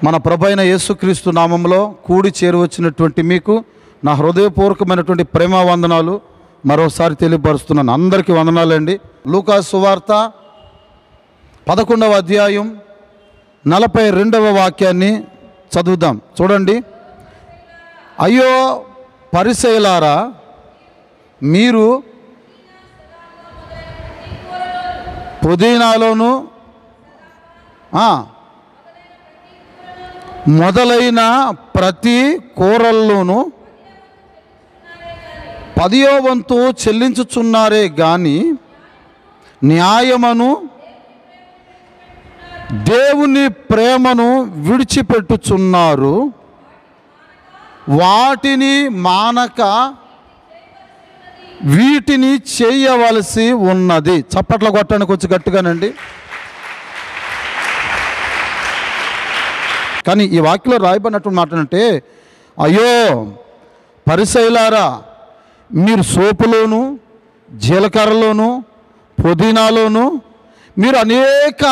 మన ప్రభువైన యేసుక్రీస్తు నామంలో కూడి చేరువచ్చినటువంటి మీకు నా హృదయపూర్వకమైనటువంటి ప్రేమ వందనాలు మరోసారి తెలియపరుస్తున్నాను. అందరికీ వందనాలండి. లూకా సువార్త 11వ అధ్యాయం 42వ వాక్యాన్ని చదువుదాం. చూడండి. అయ్యో పరిసయ్యులారా, మీరు పుదీనాలోను మొదలైన ప్రతి కూరల్లోనూ 10వ వంతు చెల్లించుచున్నారే గాని న్యాయమును దేవుని ప్రేమను విడిచిపెట్టుచున్నారు. వాటిని మానక వీటిని చేయవలసి ఉన్నది. చప్పట్లు కొట్టండి కొంచెం గట్టిగానండి. కానీ ఈ వాక్యంలో రాయబడినటువంటి మాట అంటే, అయ్యో పరిసయ్యులారా, మీరు సోపులోను జీలకర్రలోను పుదీనాలోను మీరు అనేక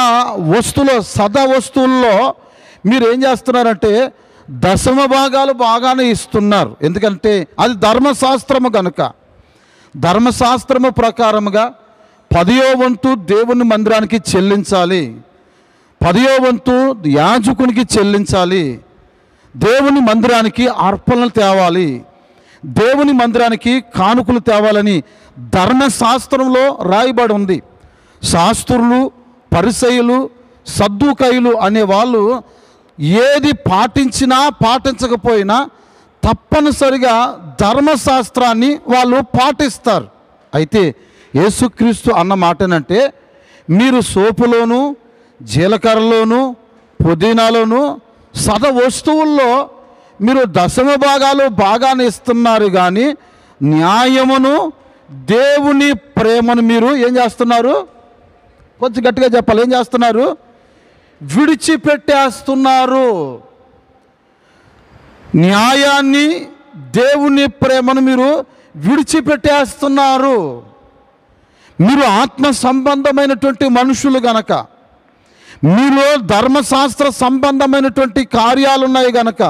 సదా వస్తువుల్లో మీరు ఏం చేస్తున్నారంటే దశమ భాగాలు బాగానే ఇస్తున్నారు. ఎందుకంటే అది ధర్మశాస్త్రము కనుక. ధర్మశాస్త్రము ప్రకారముగా 10వ వంతు దేవుని మందిరానికి చెల్లించాలి, 10వ వంతు యాజకునికి చెల్లించాలి, దేవుని మందిరానికి అర్పణలు తేవాలి, దేవుని మందిరానికి కానుకలు తేవాలని ధర్మశాస్త్రంలో రాయబడి ఉంది. శాస్త్రులు, పరిసయ్యులు, సద్దూకయ్యులు అనే వాళ్ళు ఏది పాటించినా పాటించకపోయినా తప్పనిసరిగా ధర్మశాస్త్రాన్ని వాళ్ళు పాటిస్తారు. అయితే యేసుక్రీస్తు అన్న మాట ఏంటంటే, మీరు సోపులోను జీలకర్రలోను పుదీనాలోను వస్తువుల్లో మీరు దశమ భాగాలు బాగానే ఇస్తున్నారు, కానీ న్యాయమును దేవుని ప్రేమను మీరు ఏం చేస్తున్నారు? కొంచెం గట్టిగా చెప్పాలి. ఏం చేస్తున్నారు? విడిచిపెట్టేస్తున్నారు. న్యాయాన్ని దేవుని ప్రేమను మీరు విడిచిపెట్టేస్తున్నారు. మీరు ఆత్మ సంబంధమైనటువంటి మనుషులు గనక, మీలో ధర్మశాస్త్ర సంబంధమైనటువంటి కార్యాలు ఉన్నాయి గనక,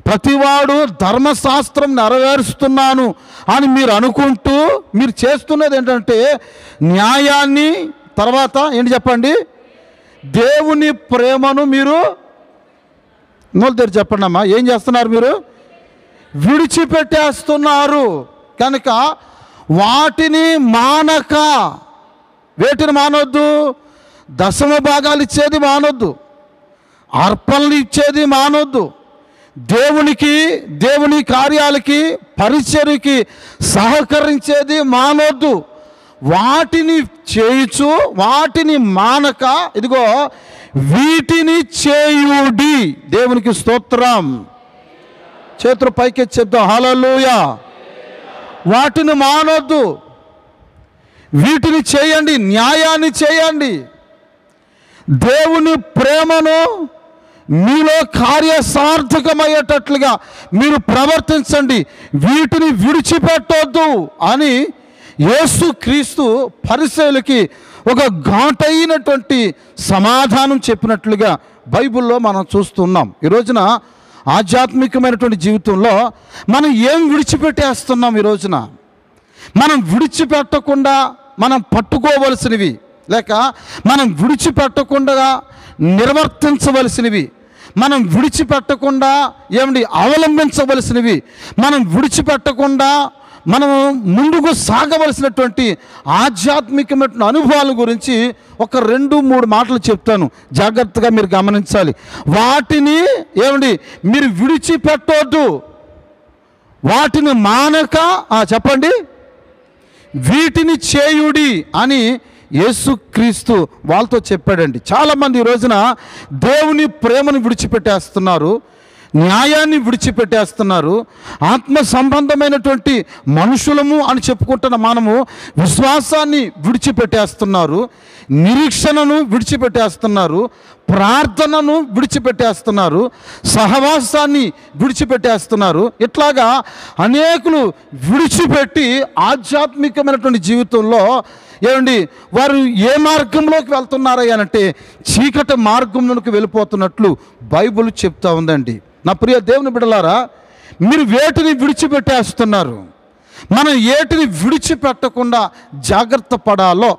ప్రతివాడు ధర్మశాస్త్రం నెరవేరుస్తున్నాను అని మీరు అనుకుంటూ మీరు చేస్తున్నది ఏంటంటే న్యాయాన్ని, తర్వాత ఏంటి చెప్పండి, దేవుని ప్రేమను మీరు నోరు తెరిచి చెప్పండి అమ్మా, ఏం చేస్తున్నారు? మీరు విడిచిపెట్టేస్తున్నారు. కనుక వాటిని మానక, వేటిని మానొద్దు? దశమ భాగాలు ఇచ్చేది మానొద్దు, అర్పణలు ఇచ్చేది మానొద్దు, దేవుని కార్యాలకి పరిచర్యకి సహకరించేది మానొద్దు. వాటిని చేయుచు, వాటిని మానక, ఇదిగో వీటిని చేయుడి. దేవునికి స్తోత్రం. చేతులు పైకి చెప్తాం హల్లెలూయా. వాటిని మానొద్దు, వీటిని చేయండి, న్యాయాన్ని చేయండి, దేవుని ప్రేమను మీలో కార్యసార్థకమయ్యేటట్లుగా మీరు ప్రవర్తించండి, వీటిని విడిచిపెట్టొద్దు అని యేసుక్రీస్తు పరిసయ్యులకి ఒక ఘాటైనటువంటి సమాధానం చెప్పినట్లుగా బైబిల్లో మనం చూస్తున్నాం. ఈ రోజున ఆధ్యాత్మికమైనటువంటి జీవితంలో మనం ఏం విడిచిపెట్టేస్తున్నాం? ఈ రోజున మనం విడిచిపెట్టకుండా మనం పట్టుకోవలసినవి, లేక మనం విడిచిపెట్టకుండా నిర్వర్తించవలసినవి, మనం విడిచిపెట్టకుండా అవలంబించవలసినవి, మనం విడిచిపెట్టకుండా మనం ముందుకు సాగవలసినటువంటి ఆధ్యాత్మికమైన అనుభవాల గురించి ఒక 2-3 మాటలు చెప్తాను, జాగ్రత్తగా మీరు గమనించాలి. వాటిని మీరు విడిచిపెట్టొద్దు, వాటిని మానక చెప్పండి, వీటిని చేయుడి అని యేసుక్రీస్తు వాళ్ళతో చెప్పాడండి. చాలామంది ఈ రోజున దేవుని ప్రేమను విడిచిపెట్టేస్తున్నారు, న్యాయాన్ని విడిచిపెట్టేస్తున్నారు, ఆత్మ సంబంధమైనటువంటి మనుషులము అని చెప్పుకుంటున్న మనము విశ్వాసాన్ని విడిచిపెట్టేస్తున్నారు, నిరీక్షణను విడిచిపెట్టేస్తున్నారు, ప్రార్థనను విడిచిపెట్టేస్తున్నారు, సహవాసాన్ని విడిచిపెట్టేస్తున్నారు. ఇట్లాగా అనేకులు విడిచిపెట్టి ఆధ్యాత్మికమైనటువంటి జీవితంలో ఏమండి వారు ఏ మార్గంలోకి వెళ్తున్నారయ్యా అంటే చీకటి మార్గంలోకి వెళ్ళిపోతున్నట్లు బైబిల్ చెప్తా ఉందండి. నా ప్రియ దేవుని బిడ్డలారా, మీరు వేటిని విడిచిపెట్టేస్తున్నారు? మనం ఏటిని విడిచిపెట్టకుండా జాగ్రత్త పడాలో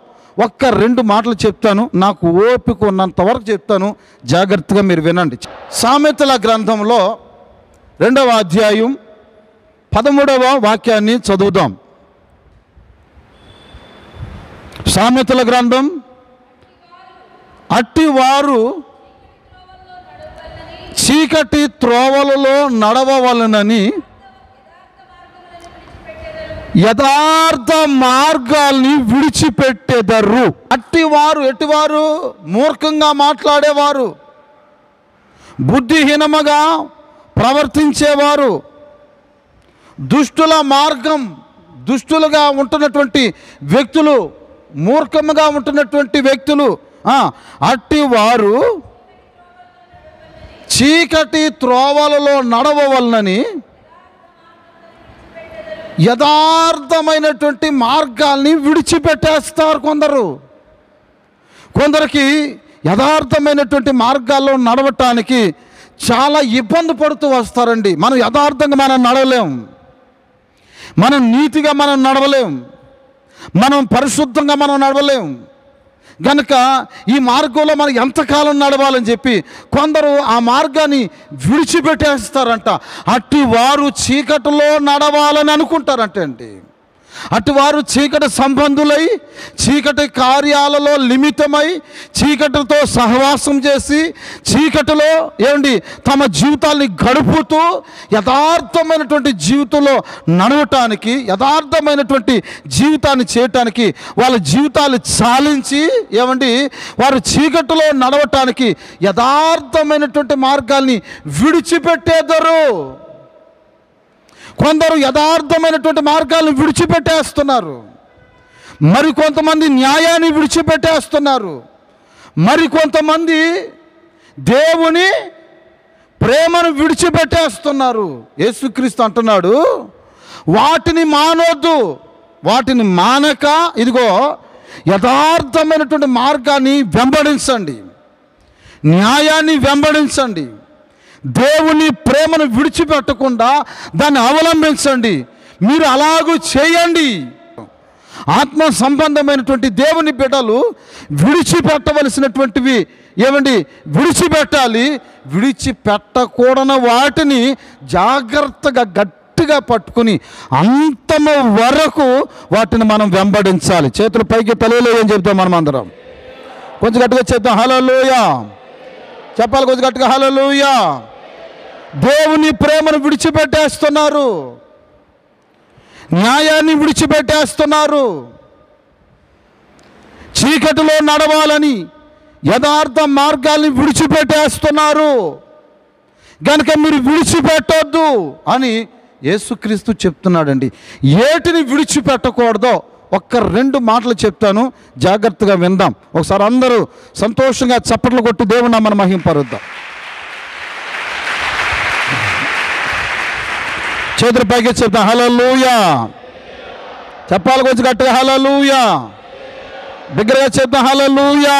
ఒక్క 2 మాటలు చెప్తాను. నాకు ఓపిక ఉన్నంత వరకు చెప్తాను, జాగ్రత్తగా మీరు వినండి. సామెతల గ్రంథంలో 2వ అధ్యాయం 13వ వాక్యాన్ని చదువుదాం. సామెతల గ్రంథం, అట్టివారు చీకటి త్రోవలలో నడవవలనని యథార్థ మార్గాల్ని విడిచిపెట్టేదరు. అట్టివారు ఎటివారు? మూర్ఖంగా మాట్లాడేవారు, బుద్ధిహీనముగా ప్రవర్తించేవారు, దుష్టుల మార్గం, దుష్టులుగా ఉంటున్నటువంటి వ్యక్తులు, మూర్ఖముగా ఉంటున్నటువంటి వ్యక్తులు, అట్టివారు చీకటి త్రోవలలో నడవవలనని యథార్థమైనటువంటి మార్గాల్ని విడిచిపెట్టేస్తారు. కొందరికి యథార్థమైనటువంటి మార్గాల్లో నడవటానికి చాలా ఇబ్బంది పడుతూ వస్తారండి. మనం యథార్థంగా మనం నడవలేం, మనం నీతిగా మనం నడవలేం, మనం పరిశుద్ధంగా మనం నడవలేం. గనుక ఈ మార్గంలో మనం ఎంతకాలం నడవాలని చెప్పి కొందరు ఆ మార్గాన్ని విడిచిపెట్టేస్తారంట. అట్టి వారు చీకటిలో నడవాలని అనుకుంటారంట అండి. అటువారు చీకటి సంబంధులై, చీకటి కార్యాలలో లిమితమై, చీకటితో సహవాసం చేసి, చీకటిలో ఏమండి తమ జీవితాల్ని గడుపుతూ యథార్థమైనటువంటి జీవితంలో నడవటానికి, యథార్థమైనటువంటి జీవితాన్ని చేయటానికి వాళ్ళ జీవితాలు చాలించి ఏమండి వారు చీకటిలో నడవటానికి యథార్థమైనటువంటి మార్గాల్ని విడిచిపెట్టేదరు. కొందరు యథార్థమైనటువంటి మార్గాలను విడిచిపెట్టేస్తున్నారు, మరికొంతమంది న్యాయాన్ని విడిచిపెట్టేస్తున్నారు, మరికొంతమంది దేవుని ప్రేమను విడిచిపెట్టేస్తున్నారు. యేసుక్రీస్తు అంటున్నాడు, వాటిని మానొద్దు, వాటిని మానక ఇదిగో యథార్థమైనటువంటి మార్గాన్ని వెంబడించండి, న్యాయాన్ని వెంబడించండి, దేవుని ప్రేమను విడిచిపెట్టకుండా దాన్ని అవలంబించండి. మీరు అలాగూ చేయండి. ఆత్మ సంబంధమైనటువంటి దేవుని బిడ్డలు విడిచిపెట్టవలసినటువంటివి ఏమండి విడిచిపెట్టాలి. విడిచిపెట్టకూడని వాటిని జాగ్రత్తగా గట్టిగా పట్టుకుని అంతము వరకు వాటిని మనం వెంబడించాలి. చేతులు పైకి తెలియలేదని చెప్తాం మనం అందరం. కొంచెం గట్టిగా చెప్తాం హల్లెలూయా. చెప్పాలి కొంచెం గట్టిగా హల్లెలూయా. దేవుని ప్రేమను విడిచిపెట్టేస్తున్నారు, న్యాయాన్ని విడిచిపెట్టేస్తున్నారు, చీకటిలో నడవాలని యథార్థ మార్గాల్ని విడిచిపెట్టేస్తున్నారు. కనుక మీరు విడిచిపెట్టొద్దు అని యేసుక్రీస్తు చెప్తున్నాడండి. ఏటిని విడిచిపెట్టకూడదో ఒక్క 2 మాటలు చెప్తాను, జాగ్రత్తగా విందాం. ఒకసారి అందరూ సంతోషంగా చప్పట్లు కొట్టి దేవుని నామమున మహింపరుద్దాం. చేతుల పైకి చెప్తాం హల్లెలూయా. చెప్పాలి కొంచెం గట్టిగా హల్లెలూయా. దగ్గరగా చెప్తాం హల్లెలూయా.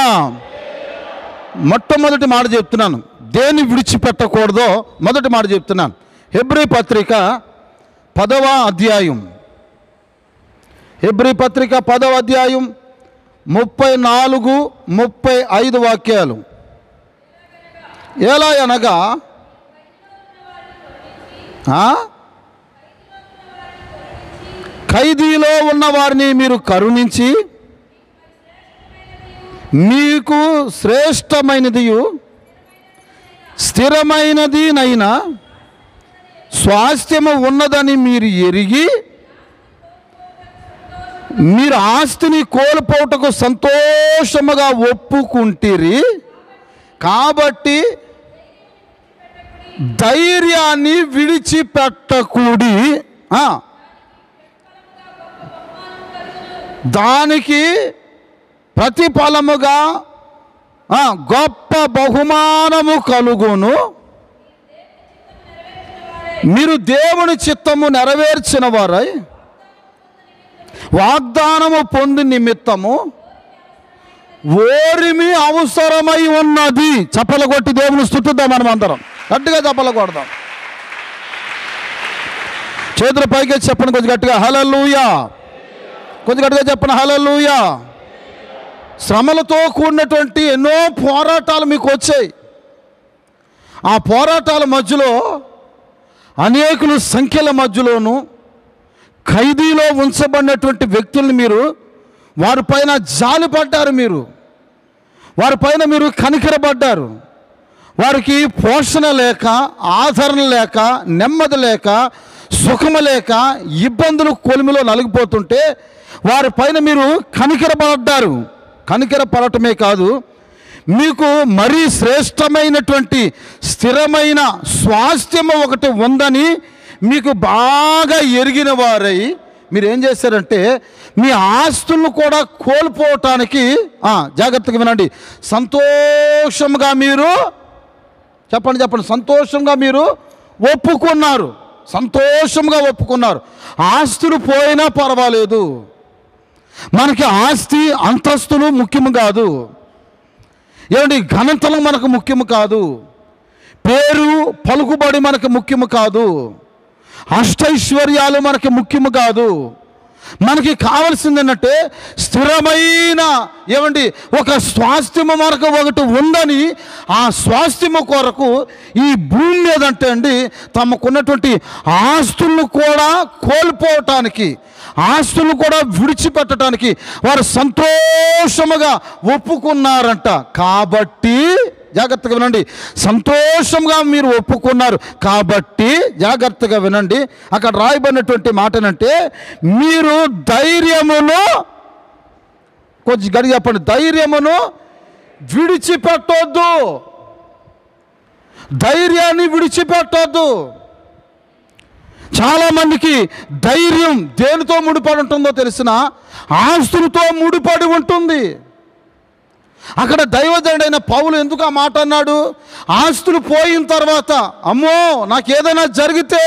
మొట్టమొదటి మాట చెప్తున్నాను, దేన్ని విడిచిపెట్టకూడదో మొదటి మాట చెప్తున్నాను. హెబ్రీ పత్రిక 10వ అధ్యాయం, హెబ్రీ పత్రిక 10వ అధ్యాయం 34, 35 వాక్యాలు. ఎలా అనగా ఖైదీలో ఉన్న వారిని మీరు కరుణించి మీకు శ్రేష్టమైనదియు స్థిరమైనదినైనా స్వాస్థ్యము ఉన్నదని మీరు ఎరిగి మీరు ఆస్తిని కోల్పోవటకు సంతోషముగా ఒప్పుకుంటిరి. కాబట్టి ధైర్యాన్ని విడిచిపెట్టకూడి దానికి ప్రతిఫలముగా గొప్ప బహుమానము కలుగును. మీరు దేవుని చిత్తము నెరవేర్చిన వారై వాగ్దానము పొంది నిమిత్తము ఓరిమి అవసరమై ఉన్నది. చప్పలు కొట్టి దేవుని స్తుతిద్దాం. మనం అందరం గట్టిగా చప్పలు కొడదాం. చేతుల పైకి చెప్పండి కొంచెం గట్టిగా, హల్లెలూయా. కొంచెం గట్టిగా చెప్పండి, హల్లెలూయా. శ్రమలతో కూడినటువంటి ఎన్నో పోరాటాలు మీకు వచ్చాయి. ఆ పోరాటాల మధ్యలో అనేకులు సంఖ్యల మధ్యలోనూ ఖైదీలో ఉంచబడినటువంటి వ్యక్తుల్ని మీరు వారిపైన జాలిపడ్డారు. వారిపైన మీరు కనికరపడ్డారు. వారికి పోషణ లేక, ఆదరణ లేక, నెమ్మది లేక, సుఖము లేక, ఇబ్బందులు కొలిమిలో నలిగిపోతుంటే వారిపైన మీరు కనికరపడ్డారు. కనికరపడటమే కాదు, మీకు మరీ శ్రేష్టమైనటువంటి స్థిరమైన స్వాస్థ్యము ఒకటి ఉందని మీకు బాగా ఎరిగిన వారై మీరు ఏం చేశారంటే మీ ఆస్తులను కూడా కోల్పోవటానికి జాగ్రత్తగా వినండి, సంతోషంగా మీరు చెప్పండి సంతోషంగా మీరు ఒప్పుకున్నారు. సంతోషంగా ఒప్పుకున్నారు. ఆస్తులు పోయినా పర్వాలేదు, మనకి ఆస్తి అంతస్తులు ముఖ్యము కాదు. ఏమండి, ఘనతలు మనకు ముఖ్యము కాదు, పేరు పలుకుబడి మనకు ముఖ్యము కాదు, అష్టైశ్వర్యాలు మనకి ముఖ్యము కాదు. మనకి కావాల్సింది ఏంటంటే స్థిరమైన ఒక స్వాస్థ్యము మనకు ఒకటి ఉందని, ఆ స్వాస్థ్యము కొరకు ఈ భూమి మీద అంటే తమకున్నటువంటి ఆస్తులను కూడా కోల్పోవటానికి, ఆస్తులను కూడా విడిచిపెట్టడానికి వారు సంతోషముగా ఒప్పుకున్నారంట. కాబట్టి జాగ్రత్తగా వినండి, సంతోషంగా మీరు ఒప్పుకున్నారు కాబట్టి జాగ్రత్తగా వినండి. అక్కడ రాయబడినటువంటి మాట ఏంటంటే మీరు ధైర్యమును, కొంచెం గడి చెప్పండి, ధైర్యమును విడిచిపెట్టొద్దు. ధైర్యాన్ని విడిచిపెట్టొద్దు. చాలామందికి ధైర్యం దేనితో ముడిపడి ఉంటుందో తెలిసిన, ఆస్తులతో ముడిపడి ఉంటుంది. అక్కడ దైవజనుడైన పౌలు ఎందుకు ఆ మాట అన్నాడు? ఆస్తులు పోయిన తర్వాత అమ్మో నాకు ఏదైనా జరిగితే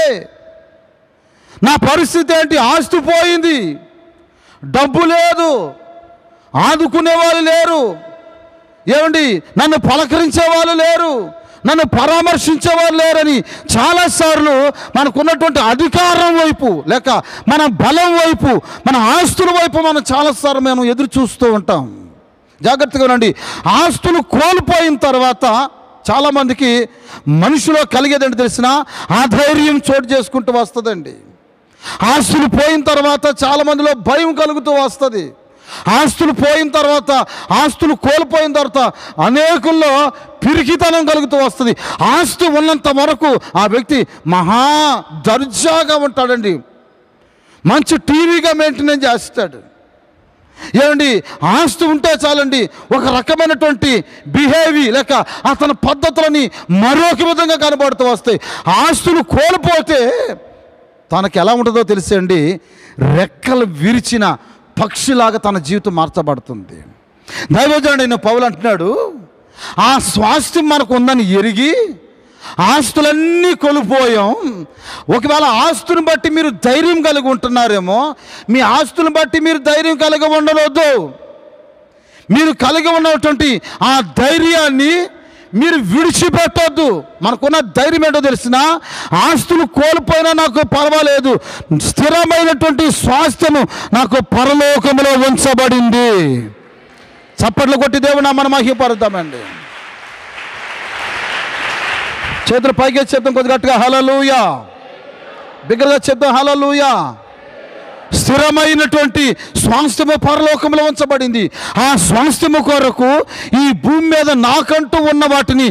నా పరిస్థితి ఏంటి? ఆస్తి పోయింది, డబ్బు లేదు, ఆదుకునే వాళ్ళు లేరు, నన్ను పలకరించే వాళ్ళు లేరు, నన్ను పరామర్శించేవారు లేరని చాలాసార్లు మనకున్నటువంటి అధికారం వైపు లేక మన బలం వైపు, మన ఆస్తుల వైపు మనం చాలాసార్లు మేము ఎదురు చూస్తూ ఉంటాం. జాగ్రత్తగా ఉండండి. ఆస్తులు కోల్పోయిన తర్వాత చాలామందికి మనిషిలో కలిగేదంటే తెలిసిన అధైర్యం చోటు చేసుకుంటూ వస్తుందండి. ఆస్తులు పోయిన తర్వాత చాలామందిలో భయం కలుగుతూ వస్తుంది. ఆస్తులు పోయిన తర్వాత, ఆస్తులు కోల్పోయిన తర్వాత అనేకుల్లో పిరికితనం కలుగుతూ వస్తుంది. ఆస్తి ఉన్నంత వరకు ఆ వ్యక్తి మహా దర్జాగా ఉంటాడండి, మంచి టీవీగా మెయింటైన్ చేస్తాడు. ఆస్తి ఉంటే చాలండి, ఒక రకమైనటువంటి బిహేవియర్ లేక అతని పద్ధతులని మరొక విధంగా కనబడుతూ వస్తాయి. ఆస్తులు కోల్పోతే తనకి ఎలా ఉంటుందో తెలిసండి, రెక్కలు విరిచిన పక్షిలాగా తన జీవితం మార్చబడుతుంది. దైవజనుడైన పౌలు అంటున్నాడు, ఆ స్వాస్థ్యం మనకు ఉందని ఎరిగి ఆస్తులన్నీ కోల్పోయాం. ఒకవేళ ఆస్తుని బట్టి మీరు ధైర్యం కలిగి ఉంటున్నారేమో, మీ ఆస్తులను బట్టి మీరు ధైర్యం కలిగి ఉండవద్దు. మీరు కలిగి ఉన్నటువంటి ఆ ధైర్యాన్ని మీరు విడిచిపెట్టొద్దు. మనకున్న ధైర్యం ఏంటో తెలిసిన, ఆస్తులు కోల్పోయినా నాకు పర్వాలేదు, స్థిరమైనటువంటి స్వాస్థ్యము నాకు పరలోకములో ఉంచబడింది. చప్పట్లు కొట్టి దేవుని నామమున మహిమపరుద్దామండి. చేతులు పైకి చెప్తాం కొద్ది గట్టిగా, హల్లెలూయా. బిగ్గరగా చెప్తాం, హల్లెలూయా. స్థిరమైనటువంటి స్వాస్థ్యము పరలోకంలో ఉంచబడింది. ఆ స్వాస్థ్యము కొరకు ఈ భూమి మీద నాకంటూ ఉన్న వాటిని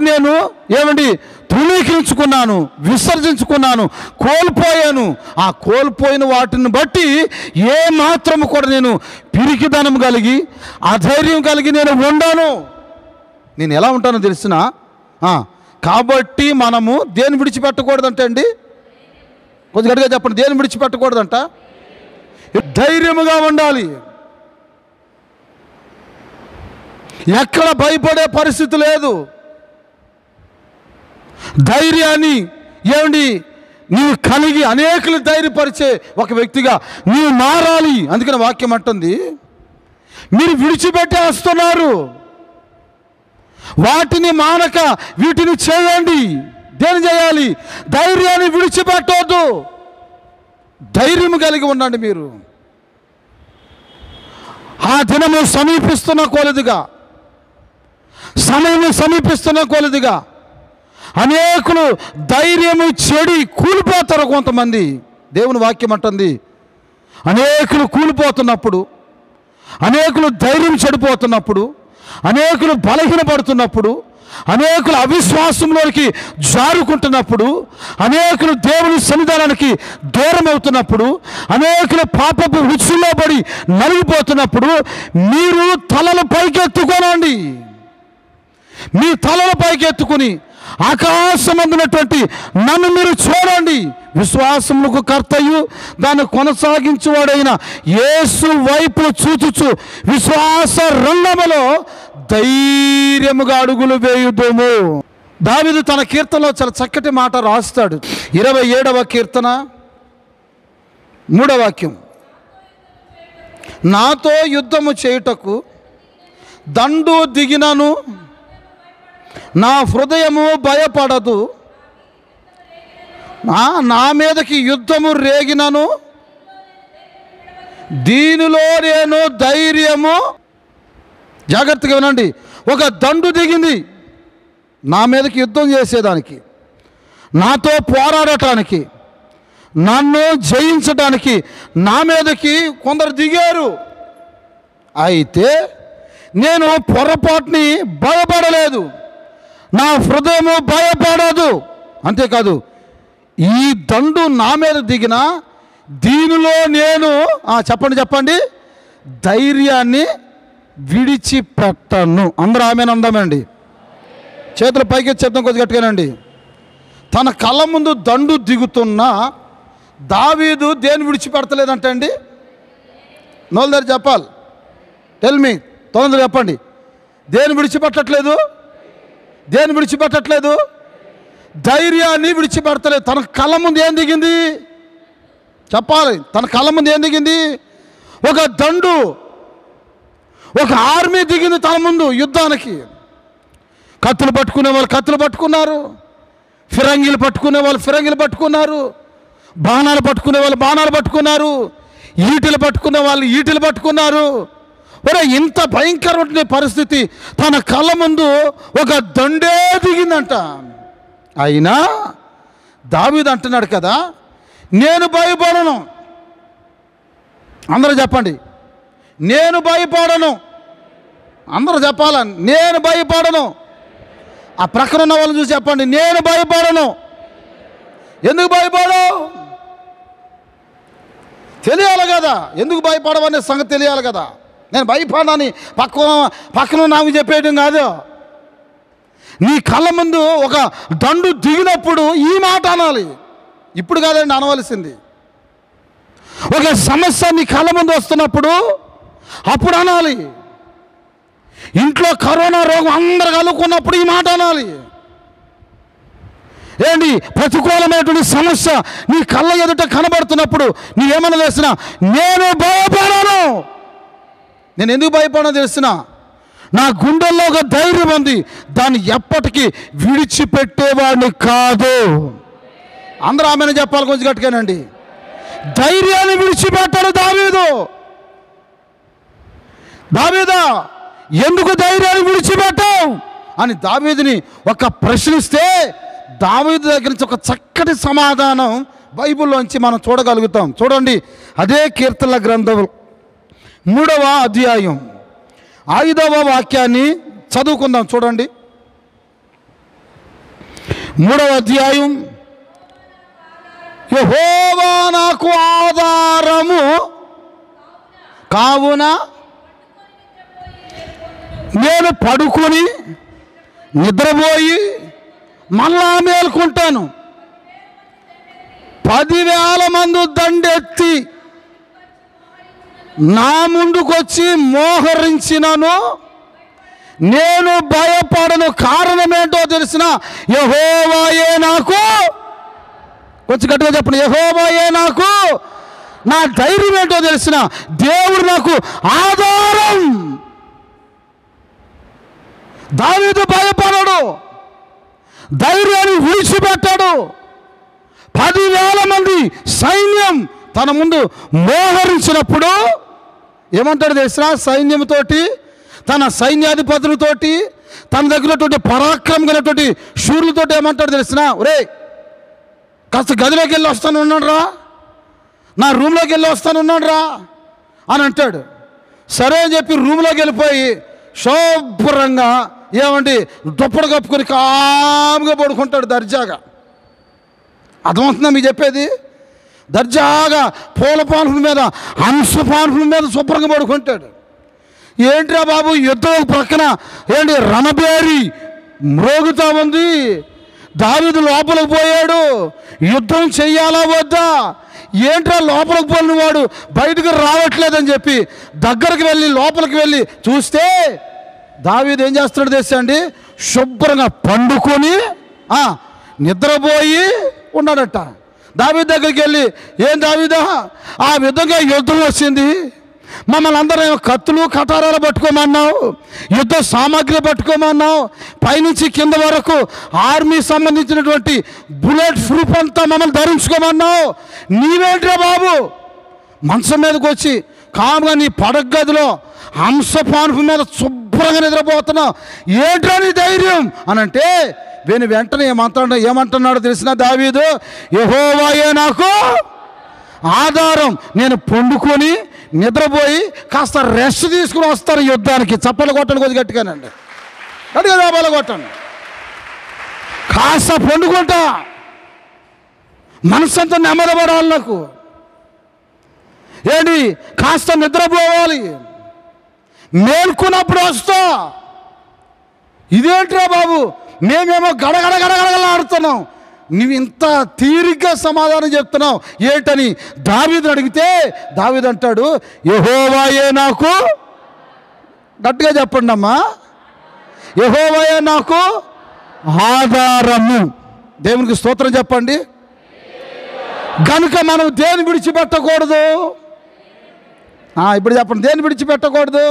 నేను తృణీకరించుకున్నాను, విసర్జించుకున్నాను, కోల్పోయాను. ఆ కోల్పోయిన వాటిని బట్టి ఏ మాత్రము కూడా నేను పిరికిదనం కలిగి, అధైర్యం కలిగి నేను ఉండను. నేను ఎలా ఉంటానో తెలిసిన, కాబట్టి మనము దేన్ని విడిచిపెట్టకూడదంటే అండి, కొంచెం గట్టిగా చెప్పండి, దేన్ని విడిచిపెట్టకూడదంట, ధైర్యముగా ఉండాలి. ఎక్కడ భయపడే పరిస్థితి లేదు. ధైర్యాన్ని ఏమండి నీవు కలిగి అనేకులు ధైర్యపరిచే ఒక వ్యక్తిగా నీవు మారాలి. అందుకని వాక్యం అంటుంది, మీరు విడిచిపెట్టేస్తున్నారు, వాటిని మానక వీటిని చేయండి. దేని చేయాలి? ధైర్యాన్ని విడిచిపెట్టవద్దు. ధైర్యం కలిగి ఉండండి. మీరు ఆ దినము సమీపిస్తున్న కొలదిగా, సమయము సమీపిస్తున్న కొలదిగా అనేకులు ధైర్యము చెడి కూలిపోతారు. కొంతమంది దేవుని వాక్యం అంటుంది, అనేకులు కూలిపోతున్నప్పుడు, అనేకులు ధైర్యం చెడిపోతున్నప్పుడు, అనేకులు బలహీనపడుతున్నప్పుడు, అనేకులు అవిశ్వాసంలోకి జారుకుంటున్నప్పుడు, అనేకులు దేవుని సన్నిధానానికి దూరం అవుతున్నప్పుడు, అనేకులు పాపపు రుచుల్లో పడి నలిగిపోతున్నప్పుడు మీరు తలలు పైకెత్తుకోనండి. మీ తలల పైకెత్తుకుని ఆకాశమందునటువంటి నన్ను మీరు చూడండి. విశ్వాసములకు కర్తయు దాన్ని కొనసాగించువాడైన యేసు వైపు చూచుచు విశ్వాస రంగములో ధైర్యముగా అడుగులు వేయుదుము. దావీదు తన కీర్తనలో చాలా చక్కటి మాట రాస్తాడు. 27వ కీర్తన 3వ వాక్యం, నాతో యుద్ధము చేయుటకు దండు దిగినను నా హృదయము భయపడదు, నా మీదకి యుద్ధము రేగినను దీనిలో నేను ధైర్యము. జాగ్రత్తగా వినండి, ఒక దండు దిగింది నా మీదకి యుద్ధం చేసేదానికి, నాతో పోరాడటానికి, నన్ను జయించడానికి నా మీదకి కొందరు దిగారు. అయితే నేను పొరపాటుని భయపడలేదు, నా హృదయము భయపడదు. అంతేకాదు, ఈ దండు నా మీద దిగిన దీనిలో నేను చెప్పండి ధైర్యాన్ని విడిచిపెట్టను. అందరూ ఆమెను అందమండి. చేతులు పైకి చెప్తాం కొద్దిగా గట్టిగానండి. తన కళ్ళ ముందు దండు దిగుతున్న దావీదు దేని విడిచిపెడతలేదంటే అండి, నోళ్ళ దగ్గర చెప్పాలి, టెల్ మీ, తొందరగా చెప్పండి. దేని విడిచిపెట్టట్లేదు? దేని విడిచిపెట్టట్లేదు? ధైర్యాన్ని విడిచిపెడతలేదు. తన కళ్ళ ముందు ఏం దిగింది చెప్పాలి. తన కళ్ళ ముందు ఏం దిగింది? ఒక దండు, ఒక ఆర్మీ దిగింది తన ముందు యుద్ధానికి. కత్తులు పట్టుకునే వాళ్ళు కత్తులు పట్టుకున్నారు, ఫిరంగిలు పట్టుకునే వాళ్ళు ఫిరంగిలు పట్టుకున్నారు, బాణాలు పట్టుకునే వాళ్ళు బాణాలు పట్టుకున్నారు, ఈటెలు పట్టుకునే వాళ్ళు ఈటెలు పట్టుకున్నారు. ఒరే, ఇంత భయంకరమైన పరిస్థితి తన కళ్ళ ముందు ఒక దండే దిగిందంట. అయినా దావీదు అంటున్నాడు కదా, నేను భయపడను. అందరూ చెప్పండి, నేను భయపడను. అందరూ చెప్పాల, నేను భయపడను. ఆ ప్రక్కన ఉన్న వాళ్ళని చూసి చెప్పండి, నేను భయపడను. ఎందుకు భయపడవు? తెలియాలి కదా, ఎందుకు భయపడవనే సంగతి తెలియాలి కదా. నేను భయపడని పక్కన నాకు చెప్పేయడం కాదు. నీ కళ్ళ ముందు ఒక దండు దిగినప్పుడు ఈ మాట అనాలి. ఇప్పుడు కాదండి అనవలసింది. ఒక సమస్య నీ కళ్ళ ముందు వస్తున్నప్పుడు అప్పుడు అనాలి. ఇంట్లో కరోనా రోగం అందరు కలుగుకున్నప్పుడు ఈ మాట అనాలి. ఏంటి, ప్రతికూలమైనటువంటి సమస్య నీ కళ్ళ ఎదుట కనబడుతున్నప్పుడు నీవేమన్నా తెలిసినా, నేను భయపడను. నేను ఎందుకు భయపడనో తెలిసిన, నా గుండెల్లో ఒక ధైర్యం ఉంది, దాన్ని ఎప్పటికీ విడిచిపెట్టేవాడిని కాదు. అందరూ ఆమెను చెప్పాలి కొంచెం గట్టిగానండి. ధైర్యాన్ని విడిచిపెట్టాడు దావీదు. దావీదా, ఎందుకు ధైర్యాన్ని విడిచిపెట్టావు అని దావీదుని ఒక ప్రశ్నిస్తే దావీదు దగ్గర నుంచి ఒక చక్కటి సమాధానం బైబిల్లోంచి మనం చూడగలుగుతాం. చూడండి, అదే కీర్తనల గ్రంథం 3వ అధ్యాయం 5వ వాక్యాన్ని చదువుకుందాం. చూడండి, 3వ అధ్యాయం, యెహోవా నాకు ఆధారము కావున నేను పడుకొని నిద్రపోయి మళ్ళా మేల్కుంటాను. 10,000 మంది దండెత్తి నా ముందుకొచ్చి మోహరించినను నేను భయపడను. కారణం ఏంటో తెలిసిన, యెహోవాయే నాకు, కొంచెం గట్టిగా చెప్పండి, యెహోవాయే నాకు నా ధైర్యం ఏంటో తెలిసిన, దేవుడు నాకు ఆధారం. దావీదు భయపడడు, ధైర్యాన్ని విడిచిపెట్టాడు. 10,000 మంది సైన్యం తన ముందు మోహరించినప్పుడు ఏమంటాడు తెలిసిన, సైన్యంతోటి, తన సైన్యాధిపతులతోటి, తన దగ్గరటువంటి పరాక్రమం కలిగినటువంటి శూరులతోటి ఏమంటాడు తెలిసిన, ఒరే కాస్త గదిలోకి వెళ్ళి వస్తాను ఉన్నాడు రా, నా రూమ్లోకి వెళ్ళి వస్తాను ఉన్నాడు రా అని అంటాడు. సరే అని చెప్పి రూమ్లోకి వెళ్ళిపోయి శుభ్రంగా ఏమండి దుప్పడు కప్పుకొని కామ్గా పడుకుంటాడు దర్జాగా. అర్థమవుతుందా మీకు చెప్పేది? దర్జాగా పూల పాన్పుల మీద, హంస పాన్పుల మీద శుభ్రంగా పడుకుంటాడు. ఏంట్రా బాబు, యుద్ధం ప్రక్కన ఏంటి రణబేరి మ్రోగుతా ఉంది, దావీదు లోపలికి పోయాడు, యుద్ధం చెయ్యాలా వద్దా, ఏంట్రా లోపలికి పోయిన వాడు బయటకు రావట్లేదని చెప్పి దగ్గరికి వెళ్ళి లోపలికి వెళ్ళి చూస్తే దావీదు ఏం చేస్తున్నాడు తెలుసా అండి, శుభ్రంగా పండుకొని నిద్రపోయి ఉన్నాడట. దావీదు దగ్గరికి వెళ్ళి, ఏం దావీదా, ఆ విధంగా యుద్ధం వచ్చింది, మమ్మల్ని అందరం కత్తులు కటారాలు పట్టుకోమన్నావు, యుద్ధ సామాగ్రి పట్టుకోమన్నావు, పైనుంచి కింద వరకు ఆర్మీ సంబంధించినటువంటి బుల్లెట్ ప్రూఫ్ అంతా మమ్మల్ని ధరించుకోమన్నావు, నీవేంట్రా బాబు మంచం మీదకి వచ్చి కాముగా నీ పడగదిలో హంస పాన్పు మీద శుభ్రంగా నిద్రపోతున్నావు, ఏంట్రా నీ ధైర్యం అని అంటే, వీని వెంటనే ఏమంటున్నాడో తెలిసిన దావీదు, యెహోవాయే నాకు ఆధారం, నేను పండుకొని నిద్రపోయి కాస్త రెస్ట్ తీసుకుని వస్తాను యుద్ధానికి. చప్పలు కొట్టండి కొద్ది గట్టిగానండి, గట్టిగా చప్పలు కొట్టండి. కాస్త పండుకుంటా, మనసంతా నెమ్మదపడాలి, నాకు ఏంటి కాస్త నిద్రపోవాలి, మేల్కున్నప్పుడు వస్తా. ఇదేంట్రా బాబు, మేమేమో గడగడ గడగడగలాడుతున్నాం, నువ్వు ఇంత తీరిగ్గా సమాధానం చెప్తున్నావు ఏంటని దావీదుని అడిగితే దావీదు అంటాడు, యెహోవాయే నాకు, గట్టిగా చెప్పండి అమ్మా, యెహోవాయే నాకు ఆధారము. దేవునికి స్తోత్రం చెప్పండి. కనుక మనం దేని విడిచిపెట్టకూడదు, ఇప్పుడు చెప్పండి, దేని విడిచిపెట్టకూడదు,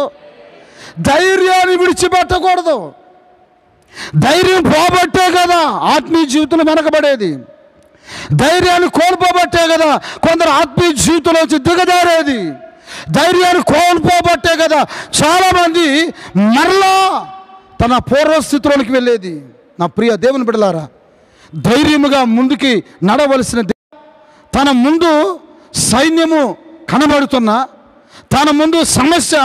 ధైర్యాన్ని విడిచిపెట్టకూడదు. ధైర్యం పోబట్టే కదా ఆత్మీయ జీవితంలో వెనకబడేది, ధైర్యాన్ని కోల్పోబట్టే కదా కొందరు ఆత్మీయ జీవితంలోంచి దిగజారేది, ధైర్యాన్ని కోల్పోబట్టే కదా చాలామంది మరలా తన పూర్వస్థితిలోనికి వెళ్ళేది. నా ప్రియ దేవుని బిడ్డలారా, ధైర్యముగా ముందుకి నడవలసిన, తన ముందు సైన్యము కనబడుతున్నా, తన ముందు సమస్య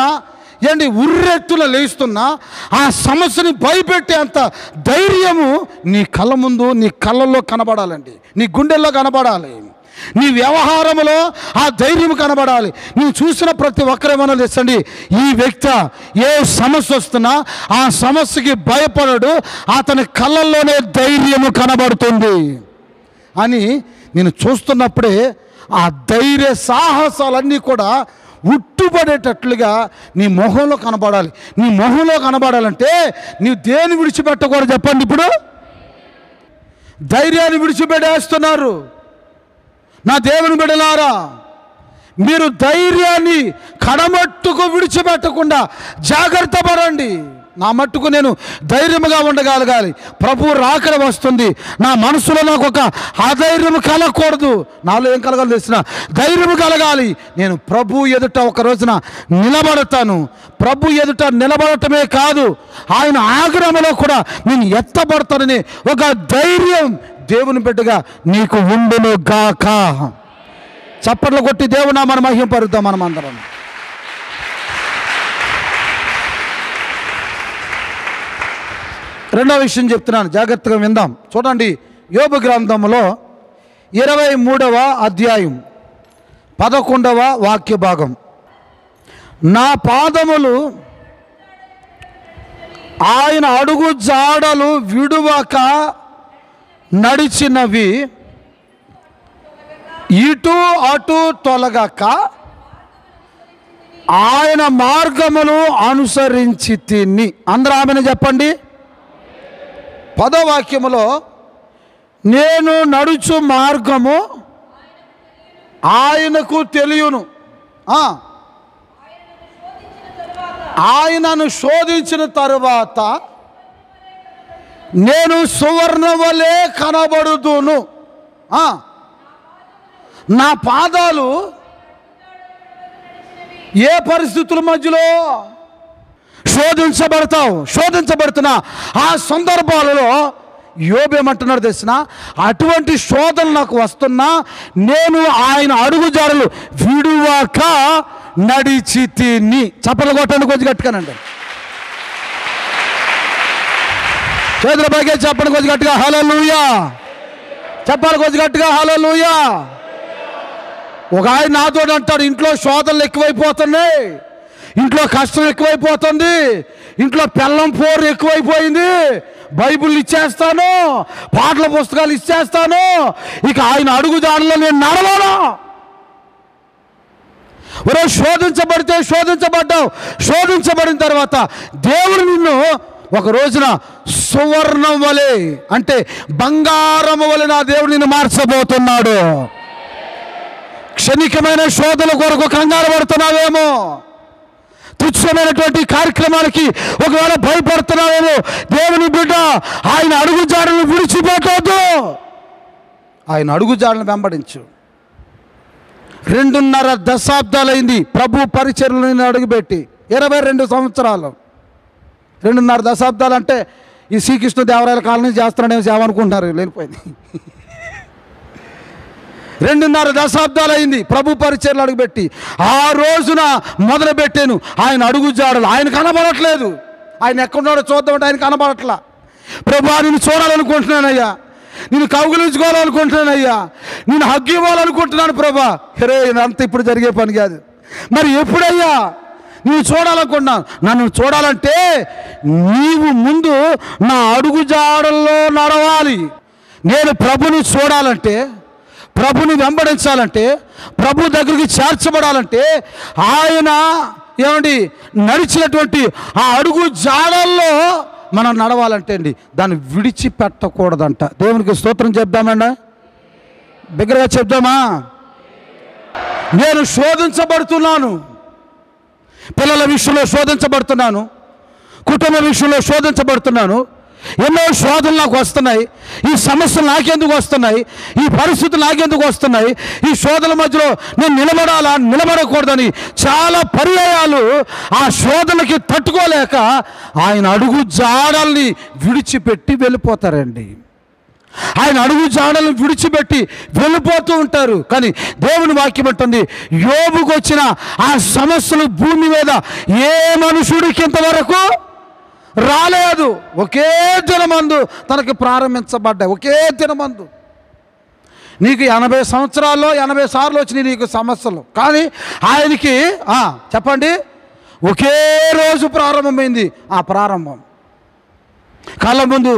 ఏంటి ఉర్రెత్తున లేస్తున్నా, ఆ సమస్యని భయపెట్టే అంత ధైర్యము నీ కళ్ళ ముందు, నీ కళ్ళల్లో కనబడాలండి, నీ గుండెల్లో కనబడాలి, నీ వ్యవహారంలో ఆ ధైర్యం కనబడాలి. నువ్వు చూసిన ప్రతి ఒక్కరేమన్నా తెచ్చండి, ఈ వ్యక్తి ఏ సమస్య వస్తున్నా ఆ సమస్యకి భయపడడు, అతని కళ్ళల్లోనే ధైర్యము కనబడుతుంది అని నేను చూస్తున్నప్పుడే ఆ ధైర్య సాహసాలన్నీ కూడా ఉట్టుపడేటట్లుగా నీ మొహంలో కనబడాలి. నీ మొహంలో కనబడాలంటే నీవు దేని విడిచిపెట్టకూడదు చెప్పండి. ఇప్పుడు ధైర్యాన్ని విడిచిపెట్టేస్తున్నారు. నా దేవుని బిడ్డలారా, మీరు ధైర్యాన్ని కడమట్టుకు విడిచిపెట్టకుండా జాగ్రత్త పడండి. నా మట్టుకు నేను ధైర్యముగా ఉండగలగాలి. ప్రభు రాకడ వస్తుంది, నా మనసులో నాకు ఒక అధైర్యం కలగకూడదు. నాలో ఏం కలగాలి తెలిసిన, ధైర్యం కలగాలి. నేను ప్రభు ఎదుట ఒక రోజున నిలబడతాను. ప్రభు ఎదుట నిలబడటమే కాదు, ఆయన ఆగ్రహంలో కూడా నేను ఎత్తబడతానని ఒక ధైర్యం దేవుని బిడ్డగా నీకు ఉండును గాక. చప్పట్లు కొట్టి దేవుని మనం మహిమపరుద్దాం మనం అందరం. రెండవ విషయం చెప్తున్నాను, జాగ్రత్తగా విందాం. చూడండి, యోబు గ్రంథంలో 23వ అధ్యాయం 11వ వాక్య భాగం. నా పాదములు ఆయన అడుగు జాడలు విడువక నడిచినవి, ఇటు అటు తొలగక ఆయన మార్గములు అనుసరించి తిని. అందరూ ఆమెను చెప్పండి. 10వ వాక్యములో నేను నడుచు మార్గము ఆయనకు తెలియను. ఆయనను శోధించిన తరువాత నేను సువర్ణ వలె కనబడుదును. నా పాదాలు ఏ పరిస్థితుల మధ్యలో శోధించబడుతున్నా ఆ సందర్భాలలో యోబు ఏమంటున్నాడు తెలిసిన, అటువంటి శోధనలు నాకు వస్తున్నా నేను ఆయన అడుగుజాడలు విడువాక నడిచి తిని. చప్పట్లు కొట్టండి కొంచెం గట్టిగానండి. చేతుల పైకి చెప్పండి కొంచెం గట్టిగా హల్లెలూయా. చెప్పాలి కొంచెం గట్టిగా హల్లెలూయా. ఒక ఆయన నాతో అంటాడు, ఇంట్లో శోధనలు ఎక్కువైపోతున్నాయి, ఇంట్లో కష్టం ఎక్కువైపోతుంది, ఇంట్లో పెళ్ళం పోరు ఎక్కువైపోయింది, బైబిల్ ఇచ్చేస్తాను, పాటల పుస్తకాలు ఇచ్చేస్తాను, ఇక ఆయన అడుగుజాడలో నేను నడవను. ఒరే శోధించబడ్డావు. శోధించబడిన తర్వాత దేవుడు నిన్ను ఒక రోజున సువర్ణం వలె, అంటే బంగారం వలె నా దేవుడు నిన్ను మార్చబోతున్నాడు. క్షణికమైన శోధన కొరకు కంగారు పడుతున్నావేమో, తుచ్చమైనటువంటి కార్యక్రమాలకి ఒకవేళ భయపడుతున్నావేమో, దేవుని బిడ్డ ఆయన అడుగుజాడలను విడిచిపెట్టవద్దు. ఆయన అడుగుజాడలను వెంబడించు. 2.5 దశాబ్దాలైంది ప్రభు పరిచర్యలో నేను అడుగుపెట్టి. 22 సంవత్సరాలు. 2.5 దశాబ్దాలు అంటే ఈ శ్రీకృష్ణదేవరాయల కాలం నుంచి చేస్తున్నాడేమో సేవ అనుకుంటున్నారు, లేనిపోయింది. 2.5 దశాబ్దాలు అయింది ప్రభు పరిచర్యలు అడుగుపెట్టి. ఆ రోజున మొదలుపెట్టాను ఆయన అడుగుజాడలు. ఆయన కనబడట్లేదు. ఆయన ఎక్కడున్నాడో చూద్దామంటే ఆయన కనబడట్లా. ప్రభు నేను చూడాలనుకుంటున్నానయ్యా, నేను కౌగులించుకోవాలనుకుంటున్నానయ్యా, నేను హగ్గు ఇవ్వాలనుకుంటున్నాను ప్రభా. హరే ఇదంతా ఇప్పుడు జరిగే పని కాదు. మరి ఎప్పుడయ్యా నేను చూడాలనుకుంటున్నాను? నన్ను చూడాలంటే నీవు ముందు నా అడుగుజాడల్లో నడవాలి. నేను ప్రభుని చూడాలంటే, ప్రభుని వెంబడించాలంటే, ప్రభు దగ్గరికి చేర్చబడాలంటే ఆయన ఏమండి నడిచినటువంటి ఆ అడుగు జాడల్లో మనం నడవాలంటే అండి దాన్ని విడిచిపెట్టకూడదంట. దేవునికి స్తోత్రం చెప్దామండి, బిగ్గరగా చెప్దామా? నేను శోధించబడుతున్నాను, పిల్లల విషయంలో శోధించబడుతున్నాను, కుటుంబ విషయంలో శోధించబడుతున్నాను. ఎన్నో శోధనలు నాకు వస్తున్నాయి. ఈ సమస్యలు నాకెందుకు వస్తున్నాయి? ఈ పరిస్థితులు నాకెందుకు వస్తున్నాయి? ఈ శోధనల మధ్యలో నేను నిలబడాలా నిలబడకూడదని చాలా పర్యాయాలు ఆ శోధనకి తట్టుకోలేక ఆయన అడుగు జాడల్ని విడిచిపెట్టి వెళ్ళిపోతారండి. ఆయన అడుగు జాడలను విడిచిపెట్టి వెళ్ళిపోతూ ఉంటారు. కానీ దేవుని వాక్యం అంటుంది, యోబుకు వచ్చిన ఆ సమస్యలు భూమి మీద ఏ మనుషుడికి ఇంతవరకు రాలేదు. ఒకే దినమందు తనకి ప్రారంభించబడ్డాయి. ఒకే దినమందు. నీకు 80 సంవత్సరాల్లో 80 సార్లు వచ్చినాయి నీకు సమస్యలు, కానీ ఆయనకి చెప్పండి ఒకే రోజు ప్రారంభమైంది. ఆ ప్రారంభం కళ్ళ ముందు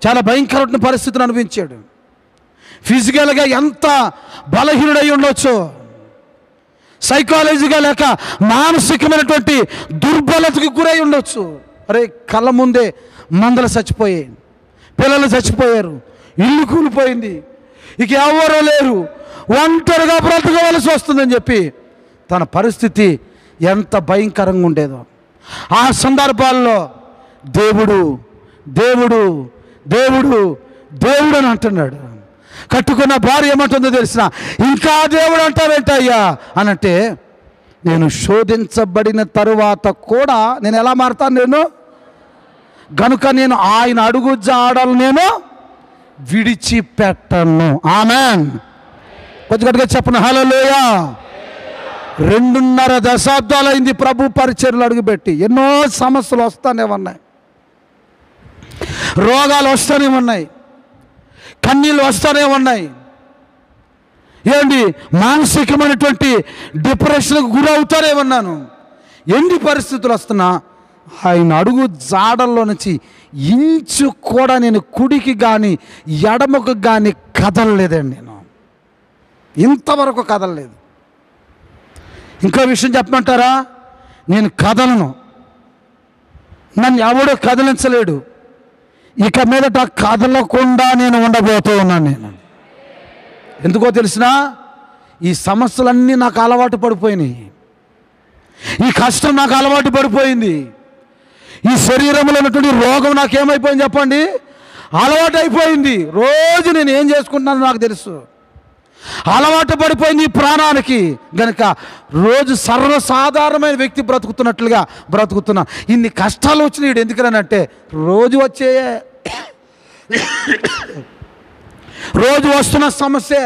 చాలా భయంకరమైన పరిస్థితిని అనుభవించాడు. ఫిజికల్గా ఎంత బలహీనుడై ఉండొచ్చు, సైకాలజీగా లేక మానసికమైనటువంటి దుర్బలతకు గురై ఉండొచ్చు. అరే కళ్ళ ముందే మందలు చచ్చిపోయాయి, పిల్లలు చచ్చిపోయారు, ఇల్లు కూలిపోయింది, ఇక ఎవరూ లేరు, ఒంటరిగా బ్రతకవలసి వస్తుందని చెప్పి తన పరిస్థితి ఎంత భయంకరంగా ఉండేదో. ఆ సందర్భాల్లో దేవుడు దేవుడు దేవుడు దేవుడు అని అంటున్నాడు. కట్టుకున్న భార్య ఏమంటుందో తెలిసిన, ఇంకా దేవుడు అంటావేంటయ్యా అని అంటే, నేను శోధించబడిన తరువాత కూడా నేను ఎలా మారుతాను? నేను గనుక నేను ఆయన అడుగు జాడలు నేను విడిచిపెట్టను. ఆమేన్. కొంచెం గట్టిగా చెప్పను హల్లెలూయా. 2.5 దశాబ్దాలైంది ప్రభు పరిచర్యలు అడుగుపెట్టి. ఎన్నో సమస్యలు వస్తానే ఉన్నాయి, రోగాలు వస్తూనే ఉన్నాయి, కన్నీళ్ళు వస్తూనే ఉన్నాయి. ఏంటి మానసికమైనటువంటి డిప్రెషన్కు గురవుతానే ఉన్నాను. ఎన్ని పరిస్థితులు వస్తున్నా ఆయన అడుగు జాడల్లో నుంచి ఇంచు కూడా నేను కుడికి కానీ ఎడమకు కానీ కదలలేదండి. నేను ఇంతవరకు కదలలేదు. ఇంకో విషయం చెప్పమంటారా? నేను కదలను, నన్ను ఎవడో కదిలించలేడు, ఇక మీదట కదలకుండా నేను ఉండబోతూ ఉన్నాను. నేను ఎందుకో తెలిసినా, ఈ సమస్యలన్నీ నాకు అలవాటు పడిపోయినాయి, ఈ కష్టం నాకు అలవాటు పడిపోయింది, ఈ శరీరంలో ఉన్నటువంటి రోగం నాకేమైపోయింది చెప్పండి, అలవాటు అయిపోయింది. రోజు నేను ఏం చేసుకుంటున్నానో నాకు తెలుసు, అలవాటు పడిపోయింది ఈ ప్రాణానికి. గనుక రోజు సర్వసాధారణమైన వ్యక్తి బ్రతుకుతున్నట్లుగా బ్రతుకుతున్నా. ఇన్ని కష్టాలు వచ్చినాయి ఎందుకనంటే రోజు వచ్చే రోజు వస్తున్న సమస్య.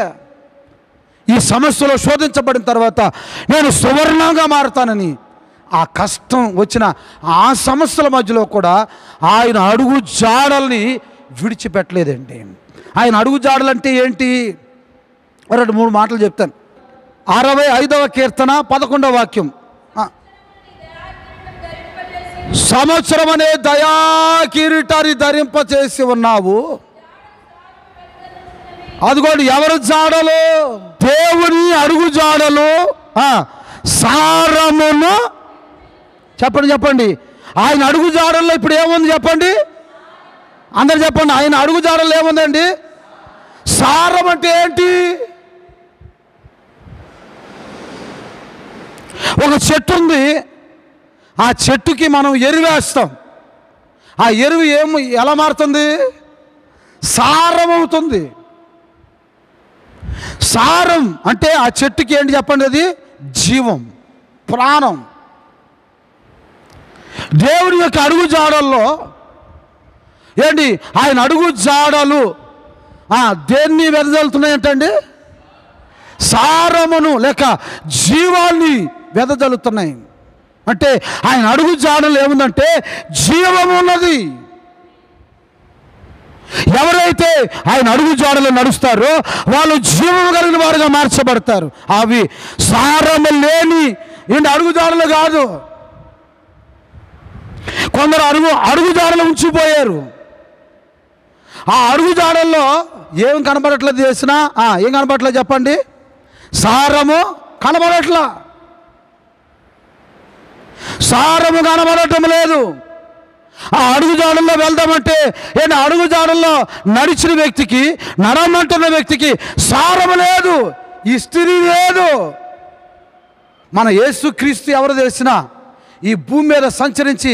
ఈ సమస్యలో శోధించబడిన తర్వాత నేను సువర్ణంగా మారుతానని ఆ కష్టం వచ్చిన ఆ సమస్యల మధ్యలో కూడా ఆయన అడుగు జాడల్ని విడిచిపెట్టలేదండి. ఆయన అడుగు జాడలంటే ఏంటి? 2-3 మాటలు చెప్తాను. 65వ కీర్తన 11వ వాక్యం. సంవత్సరం అనే దయా కిరీటాన్ని ధరింపచేసి ఉన్నావు. అదిగోండి, ఎవరు జాడలు? దేవుని అడుగు జాడలు సారమును. చెప్పండి. ఆయన అడుగు జాడల్లో ఇప్పుడు ఏముంది చెప్పండి, అందరు చెప్పండి. ఆయన అడుగు జాడల్లో ఏముందండి? సారం అంటే ఏంటి? ఒక చెట్టు ఉంది, ఆ చెట్టుకి మనం ఎరువు వేస్తాం, ఆ ఎరువు ఎలా మారుతుంది? సారం అవుతుంది. సారం అంటే ఆ చెట్టుకి ఏంటి చెప్పండి? అది జీవం, ప్రాణం. దేవుని యొక్క అడుగు జాడల్లో ఏంటి? ఆయన అడుగు జాడలు దేన్ని వెదజల్లుతున్నాయంటండి? సారమును లేక జీవాన్ని వెదజల్లుతున్నాయి. అంటే ఆయన అడుగు జాడలు ఏముందంటే జీవము ఉన్నది. ఎవరైతే ఆయన అడుగు జాడలు నడుస్తారో వాళ్ళు జీవము కలిగిన వారుగా మార్చబడతారు. అవి సారము లేని అడుగు జాడలు కాదు. కొందరు అడుగు జాడలు ఉంచిపోయారు. ఆ అడుగు జాడల్లో ఏం కనబడట్లేదు చేసినా ఏం కనబడట్లేదు చెప్పండి? సారము కనబడట్లా, సారము కనబడటం లేదు. ఆ అడుగు జాడల్లో వెళ్దామంటే అడుగు జాడల్లో నడిచిన వ్యక్తికి, నడమంటున్న వ్యక్తికి సారము లేదు, ఇస్త్రీ లేదు. మన యేసుక్రీస్తు ఎవరు తెలిసినా ఈ భూమి మీద సంచరించి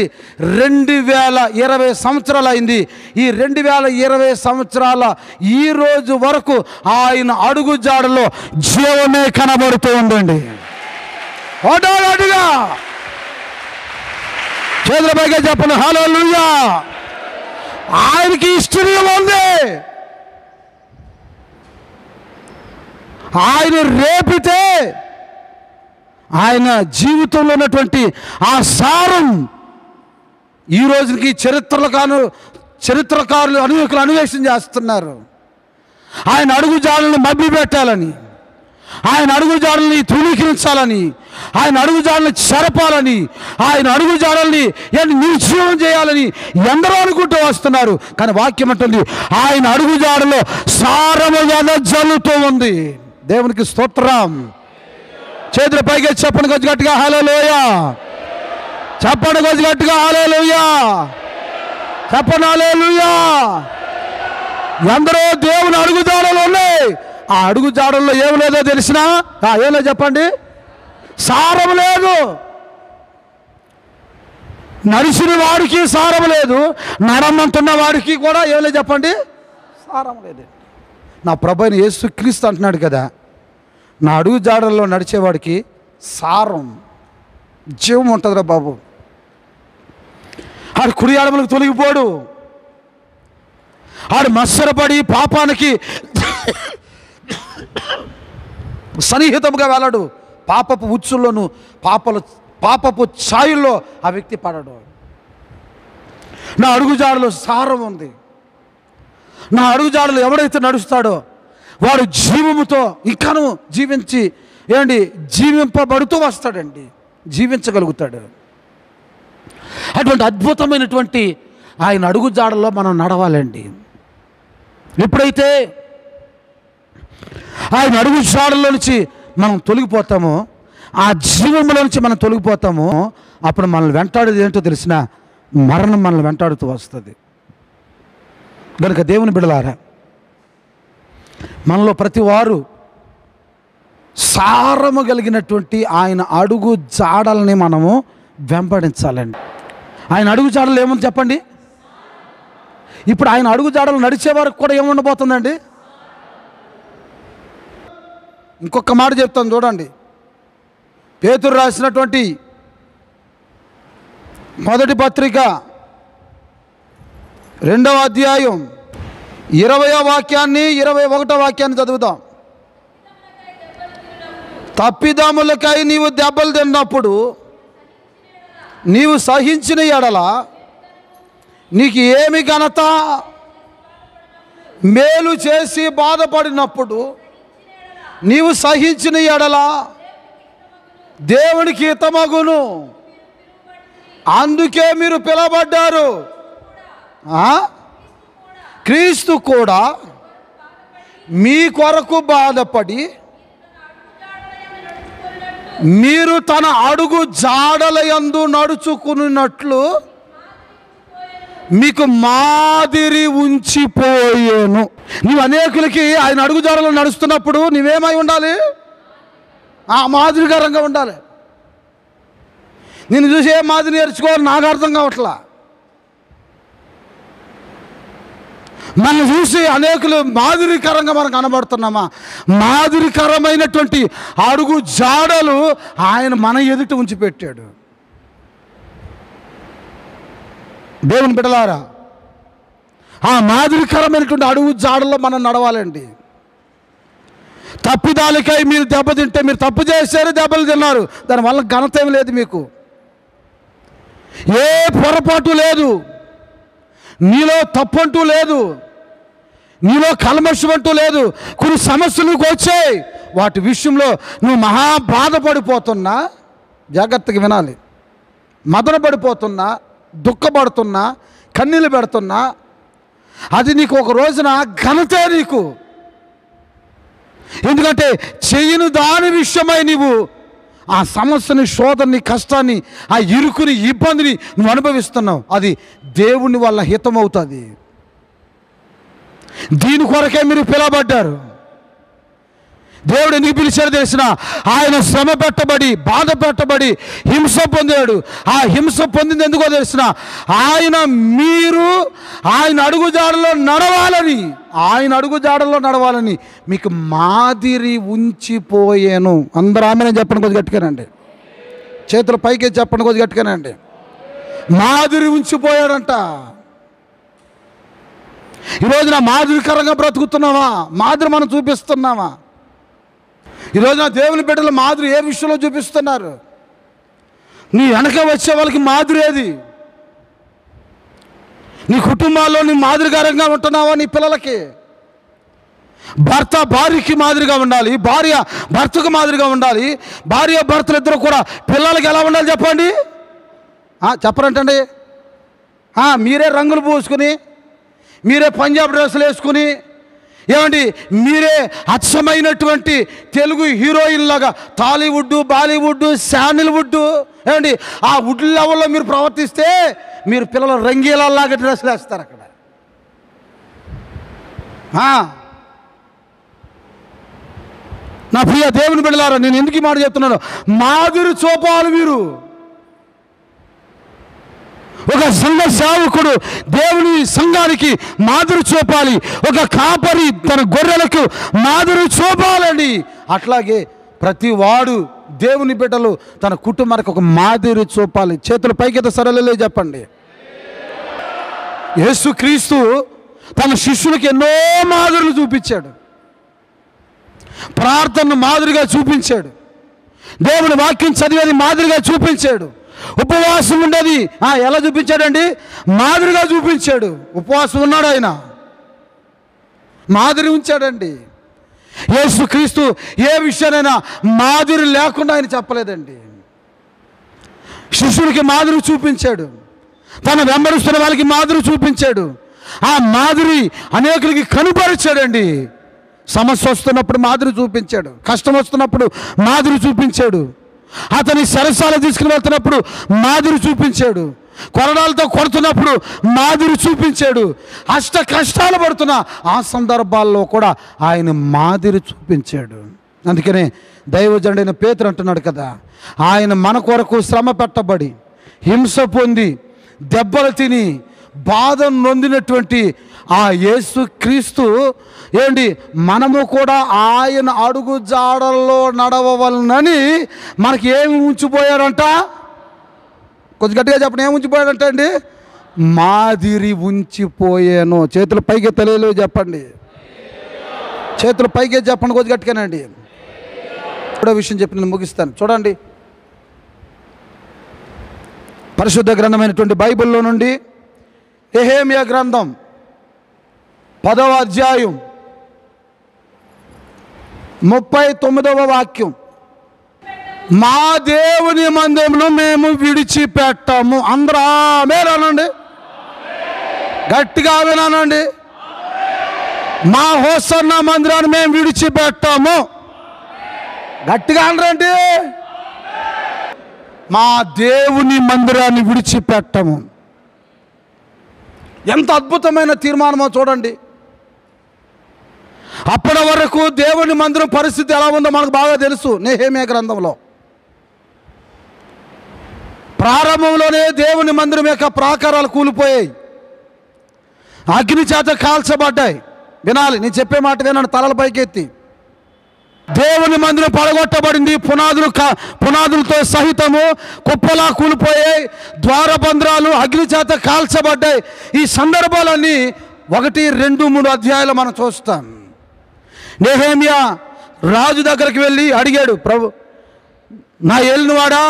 2020 సంవత్సరాలు అయింది. ఈ 2020 సంవత్సరాల ఈ రోజు వరకు ఆయన అడుగు జాడలో జీవమే కనబడుతూ ఉందండి. అడుగా చేతుల పైగా చెప్పండి హల్లెలూయా. ఆయనకి హిస్టరీ ఉంది. ఆయన రేపితే ఆయన జీవితంలో ఉన్నటువంటి ఆ సారం ఈ రోజుకి చరిత్రకారులు అనేకులు అన్వేషణ చేస్తున్నారు. ఆయన అడుగు జాడలను మభ్య పెట్టాలని, ఆయన అడుగు జాడల్ని తృణీకరించాలని, ఆయన అడుగు జాడల్ని చెరపాలని, ఆయన అడుగు జాడల్ని నిర్జీవం చేయాలని ఎందరో అనుకుంటూ వస్తున్నారు. కానీ వాక్యం అంటుంది ఆయన అడుగు జాడలో సారము వెదజల్లుతూ ఉంది. దేవునికి స్తోత్రం. చేతుల పైకి చెప్పండి కొంచెం గట్టిగా హల్లెలూయా. చెప్పండి కొంచెం గట్టిగా హల్లెలూయా. చెప్పండి హల్లెలూయా. ఎందరో దేవుని అడుగు జాడలు ఉన్నాయి. ఆ అడుగు జాడల్లో ఏమి లేదో తెలిసినా ఏం లేదు చెప్పండి? సారం లేదు. నడిచిన వాడికి సారం లేదు, నడమంటున్న వాడికి కూడా ఏం లేదు చెప్పండి? సారం లేదు. నా ప్రభువైన యేసుక్రీస్తు అంటున్నాడు కదా, నా అడుగు జాడల్లో నడిచేవాడికి సారం, జీవం ఉంటుందిరా బాబు. ఆడు కుడి ఎడమలకు తొలగిపోడు, ఆడు మత్సరపడి పాపానికి సన్నిహితంగా వెళ్ళడు, పాపపు ఉచ్చుల్లోను పాపపు ఛాయల్లో ఆ వ్యక్తి పడడు. నా అడుగు జాడలో సారం ఉంది. నా అడుగు జాడలో ఎవడైతే నడుస్తాడో వాడు జీవముతో ఇంకను జీవింపబడుతూ వస్తాడండి, జీవించగలుగుతాడు. అటువంటి అద్భుతమైనటువంటి ఆయన అడుగు జాడల్లో మనం నడవాలండి. ఎప్పుడైతే ఆయన అడుగు జాడల్లో నుంచి మనం తొలగిపోతామో, ఆ జీవంలో నుంచి మనం తొలగిపోతామో, అప్పుడు మనల్ని వెంటాడేది ఏంటో తెలిసిన మరణం మనల్ని వెంటాడుతూ వస్తుంది. కనుక దేవుని బిడ్డలారా, మనలో ప్రతి వారు సారము కలిగినటువంటి ఆయన అడుగు జాడల్ని మనము వెంబడించాలండి. ఆయన అడుగు జాడలు ఏముంది చెప్పండి? ఇప్పుడు ఆయన అడుగు జాడలు నడిచే వరకు కూడా ఏముండబోతుందండి? ఇంకొక మాట చెప్తాను చూడండి. పేతురు రాసినటువంటి మొదటి పత్రిక 2వ అధ్యాయం 20వ వాక్యాన్ని 21వ వాక్యాన్ని చదువుదాం. తప్పిదములకై నీవు దెబ్బలు తిన్నప్పుడు నీవు సహించిన ఎడల నీకు ఏమి ఘనత? మేలు చేసి బాధపడినప్పుడు నీవు సహించిన ఎడల దేవునికి హితమగును. అందుకే మీరు పిలవబడ్డారు. క్రీస్తు కూడా మీ కొరకు బాధపడి మీరు తన అడుగు జాడల యందు నడుచుకున్నట్లు మీకు మాదిరి ఉంచిపోయాను. నీవు అనేకులకి ఆయన అడుగు జాడలో నడుస్తున్నప్పుడు నీవేమై ఉండాలి? మాదిరికరంగా ఉండాలి. నేను చూసి ఏ మాదిరి నేర్చుకోవాలి నాకు అర్థం కావట్లా. మనం చూసి అనేకులు మాదిరికరంగా మనకు కనబడుతున్నామా? మాదిరికరమైనటువంటి అడుగు జాడలు ఆయన మన ఎదుట ఉంచిపెట్టాడు. దేవుని బిడ్డలారా, ఆ మాదిరికరమైనటువంటి అడుగు జాడల్లో మనం నడవాలండి. తప్పిదాలకై మీరు దెబ్బతింటే, మీరు తప్పు చేశారు, దెబ్బలు తిన్నారు, దానివల్ల ఘనత ఏమి లేదు. మీకు ఏ పొరపాటు లేదు, నీలో తప్పంటూ లేదు, నీలో కల్మషం అంటూ లేదు. కొన్ని సమస్యలు వచ్చాయి, వాటి విషయంలో నువ్వు మహా బాధపడిపోతున్నా, జాగ్రత్తగా వినాలి, మదన పడిపోతున్నా, దుఃఖపడుతున్నా, కన్నీళ్ళు పెడుతున్నా, అది నీకు ఒక రోజున ఘనతే నీకు. ఎందుకంటే చేయని దాని విషయమై నీవు ఆ సమస్యని, శోధనని, కష్టాన్ని, ఆ ఇరుకుని, ఇబ్బందిని నువ్వు అనుభవిస్తున్నావు. అది దేవుని వల్ల హితమవుతుంది. దీని కొరకే మీరు పిలవబడ్డారు. దేవుడు ఎందుకు పిలిచాడో తెలిసిన? ఆయన శ్రమ పెట్టబడి, బాధ పెట్టబడి, హింస పొందాడు. ఆ హింస పొందింది ఎందుకో తెలిసిన? మీరు ఆయన అడుగుజాడలో నడవాలని, ఆయన అడుగుజాడలో నడవాలని మీకు మాదిరి ఉంచిపోయాను. అందరూ ఆమెనే చెప్పండి, కొద్దిగా గట్టిగానండి. చేతుల పైకి చెప్పండి, కొద్దిగా గట్టిగానండి. మాదిరి ఉంచిపోయాడంట. ఈరోజున మాదిరికరంగా బ్రతుకుతున్నావా? మాదిరి మనం చూపిస్తున్నావా? ఈరోజున దేవుని బిడ్డల మాదిరి ఏ విషయంలో చూపిస్తున్నారు? నీ వెనక వచ్చే వాళ్ళకి మాదిరి ఏది? నీ కుటుంబాల్లో నీ మాదిరికరంగా ఉంటున్నావా? నీ పిల్లలకి భర్త భార్యకి మాదిరిగా ఉండాలి, భార్య భర్తకు మాదిరిగా ఉండాలి, భార్య భర్తలు ఇద్దరు కూడా పిల్లలకి ఎలా ఉండాలి చెప్పండి? చెప్పరంటండి. మీరే రంగులు పూసుకుని, మీరే పంజాబ్ డ్రెస్సులు వేసుకుని, ఏమండి మీరే అచ్చమైనటువంటి తెలుగు హీరోయిన్ లాగా టాలీవుడ్, బాలీవుడ్, శాండిల్వుడ్, ఏమండి ఆ వుడ్ లెవెల్లో మీరు ప్రవర్తిస్తే మీరు పిల్లలు రంగీలాగా డ్రెస్సులు వేస్తారు అక్కడ. నా ప్రియ దేవుని బిడ్డలారా, నేను ఎందుకు ఈ మాట చెప్తున్నాను? మాదిరి చూపాలి మీరు. ఒక సంఘ సేవకుడు దేవుని సంఘానికి మాదిరి చూపాలి. ఒక కాపరి తన గొర్రెలకు మాదిరి చూపాలండి. అట్లాగే ప్రతి వాడు, దేవుని బిడ్డలు తన కుటుంబానికి ఒక మాదిరి చూపాలి. చేతులు పైకి సరళలే చెప్పండి. యేసుక్రీస్తు తన శిష్యులకు ఎన్నో మాదిరులు చూపించాడు. ప్రార్థనను మాదిరిగా చూపించాడు. దేవుని వాక్యం చదివేది మాదిరిగా చూపించాడు. ఉపవాసం ఉండేది ఎలా చూపించాడండి? మాదిరిగా చూపించాడు. ఉపవాసం ఉన్నాడు, ఆయన మాదిరి ఉంచాడండి. యేసుక్రీస్తు ఏ విషయానైనా మాదిరి లేకుండా ఆయన చెప్పలేదండి. శిష్యుడికి మాదిరి చూపించాడు, తన వెంబడిస్తున్న వాళ్ళకి మాదిరి చూపించాడు. ఆ మాదిరి అనేకులకి కనుపరిచాడండి. సమస్య వస్తున్నప్పుడు మాదిరి చూపించాడు, కష్టం వస్తున్నప్పుడు మాదిరి చూపించాడు. అతని సరసాలు తీసుకుని వెళ్తున్నప్పుడు మాదిరి చూపించాడు. కొరడాలతో కొడుతున్నప్పుడు మాదిరి చూపించాడు. అష్ట కష్టాలు పడుతున్న ఆ సందర్భాల్లో కూడా ఆయన మాదిరి చూపించాడు. అందుకనే దైవజనుడైన పేతురు అంటున్నాడు కదా, ఆయన మన కొరకు శ్రమ పెట్టబడి హింస పొంది దెబ్బలు తిని బాధ నొందినటువంటి ఆ యేసు క్రీస్తు ఏంటి మనము కూడా ఆయన అడుగు జాడల్లో నడవవలనని మనకి ఏమి ఉంచిపోయారంట? కొంచెం గట్టిగా చెప్పండి, ఏమి ఉంచిపోయాడంట అండి? మాదిరి ఉంచిపోయాను. చేతులు పైకి తెలియలేవు చెప్పండి, చేతులు పైకి చెప్పండి కొంచెం గట్టిగానండి. ఇప్పుడు విషయం చెప్పి నేను ముగిస్తాను. చూడండి, పరిశుద్ధ గ్రంథమైనటువంటి బైబిల్లో నుండి నెహెమ్యా గ్రంథం 10వ అధ్యాయం 39వ వాక్యం. మా దేవుని మందిరమును మేము విడిచిపెట్టము. అందరూ ఆమేన్ అనండి, గట్టిగా ఆమేన్ అనండి. మా హోసన్న మందిరాన్ని మేము విడిచిపెట్టము. గట్టిగా అనరండి. మా దేవుని మందిరాన్ని విడిచిపెట్టము. ఎంత అద్భుతమైన తీర్మానమో చూడండి. అప్పటి వరకు దేవుని మందిరం పరిస్థితి ఎలా ఉందో మనకు బాగా తెలుసు. నెహెమ్యా గ్రంథంలో ప్రారంభంలోనే దేవుని మందిరం యొక్క ప్రాకారాలు కూలిపోయాయి, అగ్ని చేత కాల్చబడ్డాయి. వినాలి, నేను చెప్పే మాట వినండి తలల పైకెత్తి. దేవుని మందిరం పడగొట్టబడింది, పునాదులతో సహితము కుప్పలా కూలిపోయాయి, ద్వారబంధ్రాలు అగ్ని చేత కాల్చబడ్డాయి. ఈ సందర్భాలన్నీ 1, 2, 3 అధ్యాయాలు మనం చూస్తాం. నెహెమ్యా రాజు దగ్గరికి వెళ్ళి అడిగాడు, ప్రభు నా ఏలినవాడా,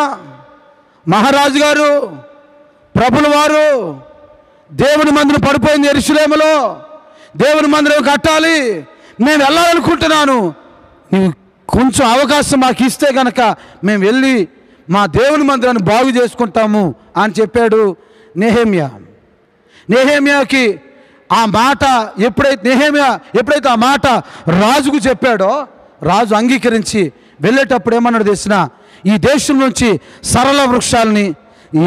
మహారాజు గారు, ప్రభుల వారు, దేవుని మందిరం పడిపోయింది యెరూషలేములో, దేవుని మందిరం కట్టాలి, నేను వెళ్ళాలనుకుంటున్నాను, నీవు కొంచెం అవకాశం మాకు ఇస్తే కనుక మేము వెళ్ళి మా దేవుని మందిరాన్ని బాగు చేసుకుంటాము అని చెప్పాడు నెహెమ్యా. నెహెమ్యాకి ఆ మాట ఎప్పుడైతే ఆ మాట రాజుకు చెప్పాడో రాజు అంగీకరించి వెళ్ళేటప్పుడు ఏమన్నాడు తెలిసిన, ఈ దేశం నుంచి సరళ వృక్షాలని,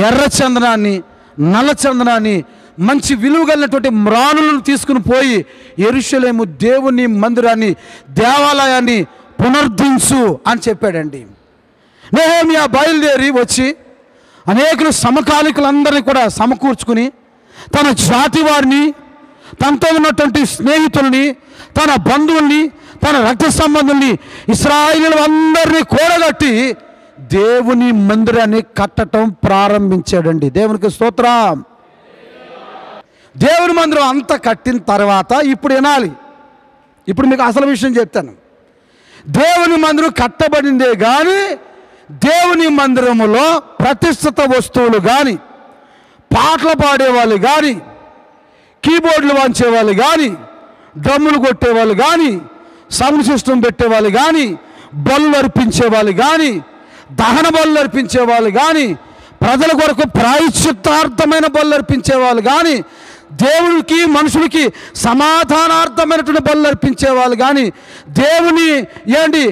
ఎర్ర చందనాన్ని, నల్ల చందనాన్ని, మంచి విలువ కలిగినటువంటి మ్రాణులను తీసుకుని పోయి యెరూషలేము దేవుని మందిరాన్ని, దేవాలయాన్ని పునరుద్ధరించు అని చెప్పాడండి. నెహెమ్యా బయలుదేరి వచ్చి అనేకులు సమకాలికులందరినీ కూడా సమకూర్చుకుని తన జాతి వారిని, తనతో ఉన్నటువంటి స్నేహితుల్ని, తన బంధువుల్ని, తన రక్త సంబంధుల్ని, ఇశ్రాయేలు అందరినీ కూడగట్టి దేవుని మందిరాన్ని కట్టడం ప్రారంభించాడండి. దేవునికి స్తోత్రం. దేవుని మందిరం అంతా కట్టిన తర్వాత ఇప్పుడు వినాలి, ఇప్పుడు మీకు అసలు విషయం చెప్తాను. దేవుని మందిరం కట్టబడిందే కానీ దేవుని మందిరములో ప్రతిష్ఠిత వస్తువులు కానీ, పాటలు పాడేవాళ్ళు కానీ, కీబోర్డులు వాంచేవాళ్ళు కానీ, డ్రమ్ములు కొట్టేవాళ్ళు కానీ, సౌండ్ సిస్టమ్ పెట్టేవాళ్ళు కానీ, బలులు అర్పించేవాళ్ళు కానీ, దహన బలులు అర్పించేవాళ్ళు కానీ, ప్రజల కొరకు ప్రాయశ్చిత్తార్థమైన బలులు అర్పించేవాళ్ళు కానీ, దేవునికి మనుషులకి సమాధానార్థమైనటువంటి బలులు అర్పించేవాళ్ళు కానీ, దేవుని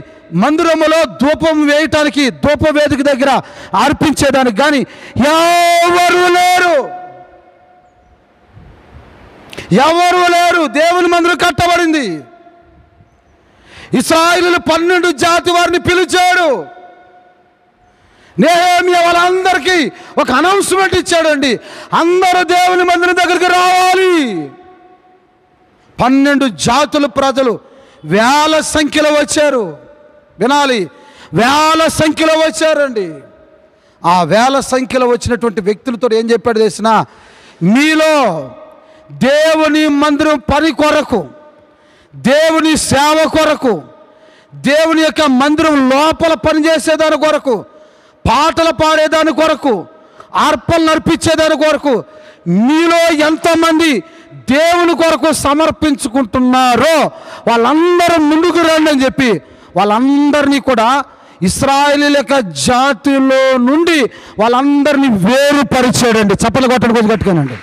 మందిరములో ధూపం వేయటానికి ధూప వేదిక దగ్గర అర్పించేదానికి కానీ ఎవరు లేరు. దేవుని మందిరం కట్టబడింది. ఇశ్రాయేలు 12 జాతి వారిని పిలిచాడు. నెహెమ్యా వాళ్ళందరికీ ఒక అనౌన్స్మెంట్ ఇచ్చాడండి, అందరూ దేవుని మందిరం దగ్గరికి రావాలి. 12 జాతుల ప్రజలు వేల సంఖ్యలో వచ్చారు. వినాలి, వేల సంఖ్యలో వచ్చారండి. ఆ వేల సంఖ్యలో వచ్చినటువంటి వ్యక్తులతో ఏం చెప్పాడు తెలిసిన, మీలో దేవుని మందిరం పని కొరకు, దేవుని సేవ కొరకు, దేవుని యొక్క మందిరం లోపల పనిచేసేదాని కొరకు, పాటలు పాడేదాని కొరకు, అర్పణలు అర్పించేదాని కొరకు మీలో ఎంతమంది దేవుని కొరకు సమర్పించుకుంటున్నారో వాళ్ళందరూ ముందుకు రండి అని చెప్పి వాళ్ళందరినీ కూడా ఇశ్రాయేలీయుల యొక్క జాతిలో నుండి వాళ్ళందరినీ వేరుపరిచాడండి. చప్పలు కొట్టండి, కొంచెం కట్టుకోనండి,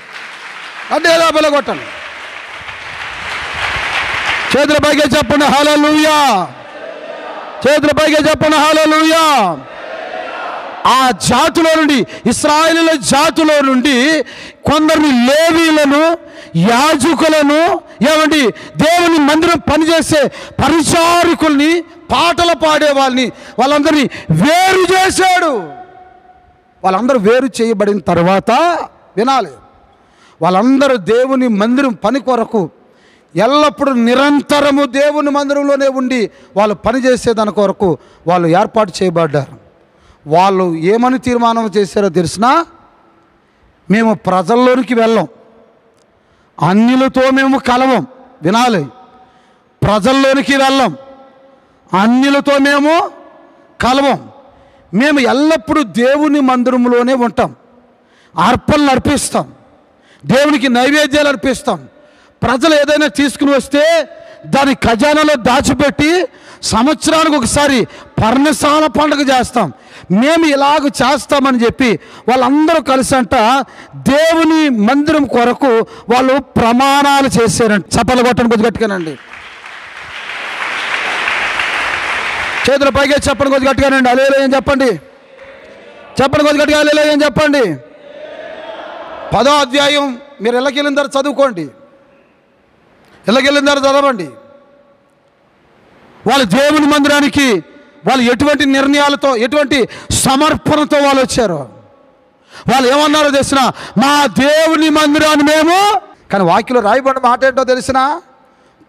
అంటే ఎలా కొట్టండి, చేతుల పైకి చెప్పండి హల్లెలూయా, చేతుల పైకి చెప్పండి హల్లెలూయా. ఆ జాతిలో నుండి, ఇశ్రాయేలీయుల జాతిలో నుండి కొందరిని లేవీయులను, యాజకులను, ఏమండి దేవుని మందిరం పనిచేసే పరిచారకుల్ని, పాటలు పాడే వాళ్ళందరినీ వేరు చేశాడు. వాళ్ళందరూ వేరు చేయబడిన తర్వాత వినాలి, వాళ్ళందరూ దేవుని మందిరం పని కొరకు ఎల్లప్పుడూ నిరంతరము దేవుని మందిరంలోనే ఉండి వాళ్ళు పనిచేసేదాని కొరకు వాళ్ళు ఏర్పాటు చేయబడ్డారు. వాళ్ళు ఏమని తీర్మానం చేశారో తెలిసినా, మేము ప్రజల్లోనికి వెళ్ళం, అన్యులతో మేము కలవం. వినాలి, ప్రజల్లోనికి వెళ్ళం, అన్యులతో మేము కలవం. మేము ఎల్లప్పుడూ దేవుని మందిరంలోనే ఉంటాం, అర్పణలు అర్పిస్తాం, దేవునికి నైవేద్యాలు అర్పిస్తాం. ప్రజలు ఏదైనా తీసుకుని వస్తే దాని ఖజానాలో దాచిపెట్టి సంవత్సరానికి ఒకసారి పర్ణశాల పండుగ చేస్తాం. మేము ఇలాగ చేస్తామని చెప్పి వాళ్ళందరూ కలిసి అంట దేవుని మందిరం కొరకు వాళ్ళు ప్రమాణాలు చేశారంట. చప్పలు కొట్టండి కొద్ది గట్టిగానండి, చేతుల పైగా చెప్పండి కొద్ది గట్టిగానండి, హల్లెలూయా అని చెప్పండి, చెప్పండి కొద్ది గట్టిగా హల్లెలూయా అని చెప్పండి. 10వ అధ్యాయం మీరు ఇళ్ళకెళ్ళిన తర్వాత చదువుకోండి, ఇళ్ళకెళ్ళిన తర్వాత చదవండి. వాళ్ళు దేవుని మందిరానికి వాళ్ళు ఎటువంటి నిర్ణయాలతో, ఎటువంటి సమర్పణతో వాళ్ళు వచ్చారు. వాళ్ళు ఏమన్నారో తెలిసిన, మా దేవుని మందిరాన్ని మేము, కానీ వాక్యంలో రాయబడిన మాట ఏంటో తెలిసిన,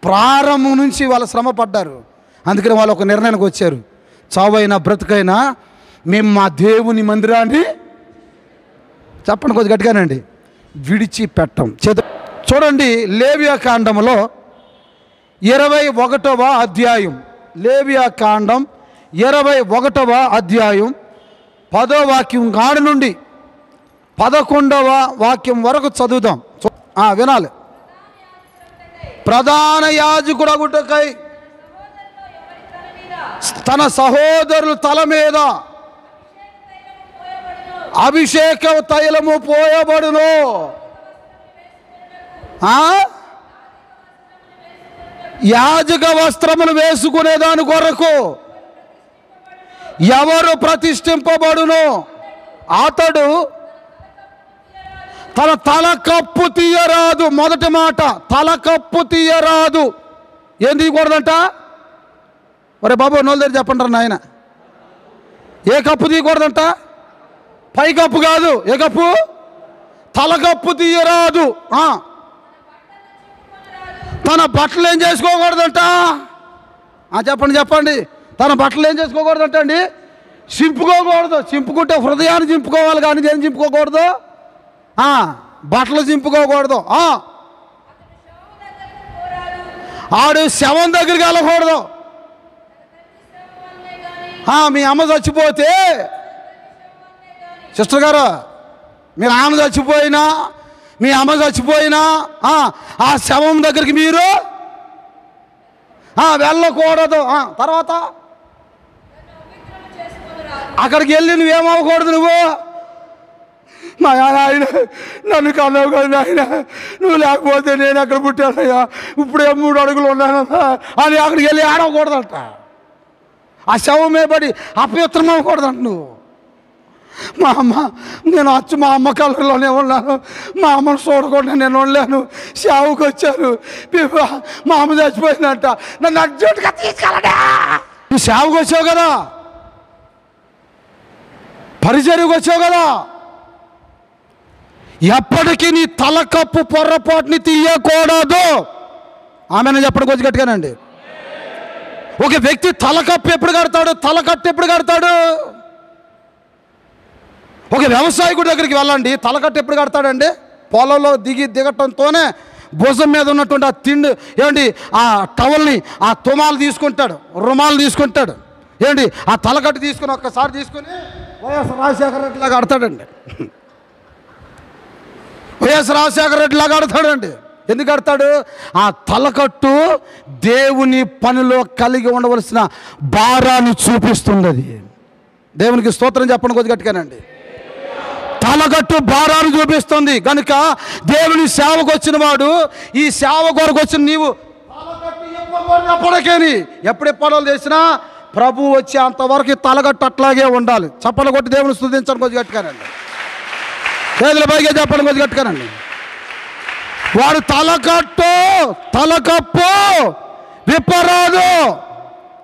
ప్రారంభం నుంచి వాళ్ళు శ్రమ పడ్డారు. అందుకని వాళ్ళు ఒక నిర్ణయానికి వచ్చారు, చావైనా బ్రతుకైనా మేము మా దేవుని మందిరాన్ని, చెప్పండి కొద్ది గట్టిగానండి, విడిచిపెట్టం. చూడండి, లేవియా కాండంలో 21వ అధ్యాయం, లేవియా కాండం 21వ అధ్యాయం 10వ వాక్యం కాడ నుండి 11వ వాక్యం వరకు చదువుదాం. వినాలి. ప్రధాన యాజకుడగుటకై తన సహోదరుల తల మీద అభిషేక తైలము పోయబడును. యాజక వస్త్రములు వేసుకునే దాని కొరకు ఎవరు ప్రతిష్ఠింపబడును అతడు తన తల కప్పు తీయరాదు. మొదటి మాట, తల కప్పు తీయరాదు. ఏం తీయకూడదంట? ఒరే బాబు నోళ్ళ దగ్గర చెప్పంటారు నాయన, ఏ కప్పు తీయకూడదంట? పై కప్పు కాదు, ఏ కప్పు? తల కప్పు తీయరాదు. తన బట్టలు ఏం చేసుకోకూడదంట? చెప్పండి చెప్పండి, తన బట్టలు ఏం చేసుకోకూడదంట అండి? చింపుకోకూడదు. చింపుకుంటే హృదయాన్ని చింపుకోవాలి, కానీ ఏం చింపుకోకూడదు? బట్టలు చింపుకోకూడదు. ఆడు శవం దగ్గరికి వెళ్ళకూడదు. మీ అమ్మ చచ్చిపోతే, సిస్టర్ గారు, మీరు ఆమె చచ్చిపోయినా, మీ అమ్మ చచ్చిపోయినా ఆ శవం దగ్గరికి మీరు వెళ్ళకూడదు. తర్వాత అక్కడికి వెళ్ళి నువ్వేమవ్వకూడదు. నువ్వు మా ఆయన నన్ను కన్నావు కదా ఆయన, నువ్వు లేకపోతే నేను అక్కడ పుట్టానయ్యా, ఇప్పుడే 3 అడుగులు ఉన్నాను అని అక్కడికి వెళ్ళి ఆడవకూడదంట. ఆ శవమే పడి అపవిత్రం అవ్వకూడదంట. నువ్వు మా అమ్మ, నేను వచ్చి మా అమ్మ కలర్లోనే ఉన్నాను, మా అమ్మను చూడకుండా నేను ఉండలేను, సేవకు వచ్చాను, మా అమ్మ చచ్చిపోయిందంట, నన్ను అర్జెంటుగా తీసుకెళ్ళడా. నువ్వు సేవకు వచ్చావు కదా, పరిచర్యకు వచ్చావు కదా, ఎప్పటికీ నీ తలకప్పు పొర్రపాటుని తీయకూడదు. ఆమెను చెప్పడం కొంచెం గట్టిగానండి. ఒక వ్యక్తి తలకప్పు ఎప్పుడు కడతాడు? తలకట్టు ఎప్పుడు కడతాడు? ఒక వ్యవసాయకుడి దగ్గరికి వెళ్ళండి, తలకట్టు ఎప్పుడు కడతాడండి? పొలంలో దిగటంతోనే భుజం మీద ఉన్నటువంటి ఆ తిండి ఏమండి, ఆ టవల్ని, ఆ తుమాలు తీసుకుంటాడు, రుమాలు తీసుకుంటాడు, ఏంటి ఆ తలకట్టు తీసుకుని ఒక్కసారి తీసుకుని వైఎస్ రాజశేఖర రెడ్డి లాగా ఆడతాడండి. వైఎస్ రాజశేఖర రెడ్డి లాగా ఆడతాడండి. ఎందుకు ఆడతాడు? ఆ తలకట్టు దేవుని పనిలో కలిగి ఉండవలసిన భారాన్ని చూపిస్తుంది. అది దేవునికి స్తోత్రం చెప్పండి కొద్ది గట్టిగానండి. తలకట్టు భారాన్ని చూపిస్తుంది కనుక దేవుని సేవకు వచ్చిన వాడు, ఈ సేవ కొరకు వచ్చిన నీవు తలకట్టు ఎప్పటికేని ఎప్పుడు ఎప్పడాలు చేసినా ప్రభు వచ్చే అంతవరకు తలగట్టు అట్లాగే ఉండాలి. చప్పలు కొట్టి దేవుని స్తుతించడం కొద్ది గట్టుకానండి. చేతుల పైగా చెప్పడం కొద్ది గట్టుకానండి. వాడు తలకప్పు విప్పరాదు.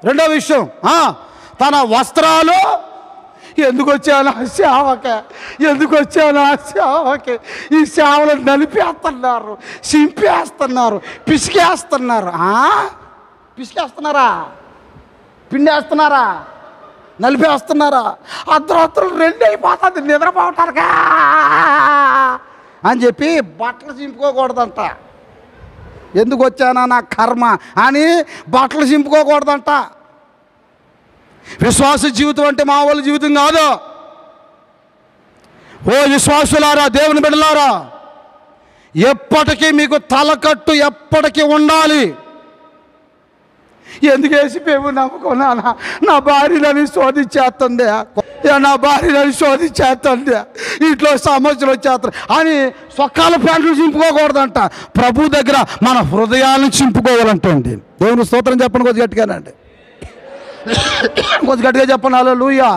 రెండో విషయం, తన వస్త్రాలు ఎందుకు వచ్చాను సేవకే, ఎందుకు వచ్చాను సేవకే. ఈ సేవలు నలిపేస్తున్నారు, చింపేస్తున్నారు, పిసికేస్తున్నారా, పిండేస్తున్నారా, నలిపేస్తున్నారా. అర్ధరాత్రులు 2 అయిపోతుంది నిద్రపోవటానికా అని చెప్పి బట్టలు చింపుకోకూడదంట. ఎందుకు వచ్చానా నా కర్మ అని బట్టలు చింపుకోకూడదంట. విశ్వాస జీవితం అంటే మామూలు జీవితం కాదు. ఓ విశ్వాసులారా, దేవుని బిడ్డలారా, ఎప్పటికీ మీకు తలకట్టు ఎప్పటికీ ఉండాలి. ఎందుకు వేసిపోయావు నమ్ముకున్నానా, నా భార్య నన్ను శోధించేస్తుంది, నా భార్య నన్ను శోధించేస్తుంది, ఇంట్లో సమస్యలు వచ్చేస్తాయి అని సొక్కాల ప్యాంట్లు చింపుకోకూడదంట. ప్రభు దగ్గర మన హృదయాలను చింపుకోవాలంటండి. దేవుని స్తోత్రం చెప్పండి కొద్ది గట్టిగానండి, కొద్ది గట్టిగా చెప్పండి. హల్లెలూయా.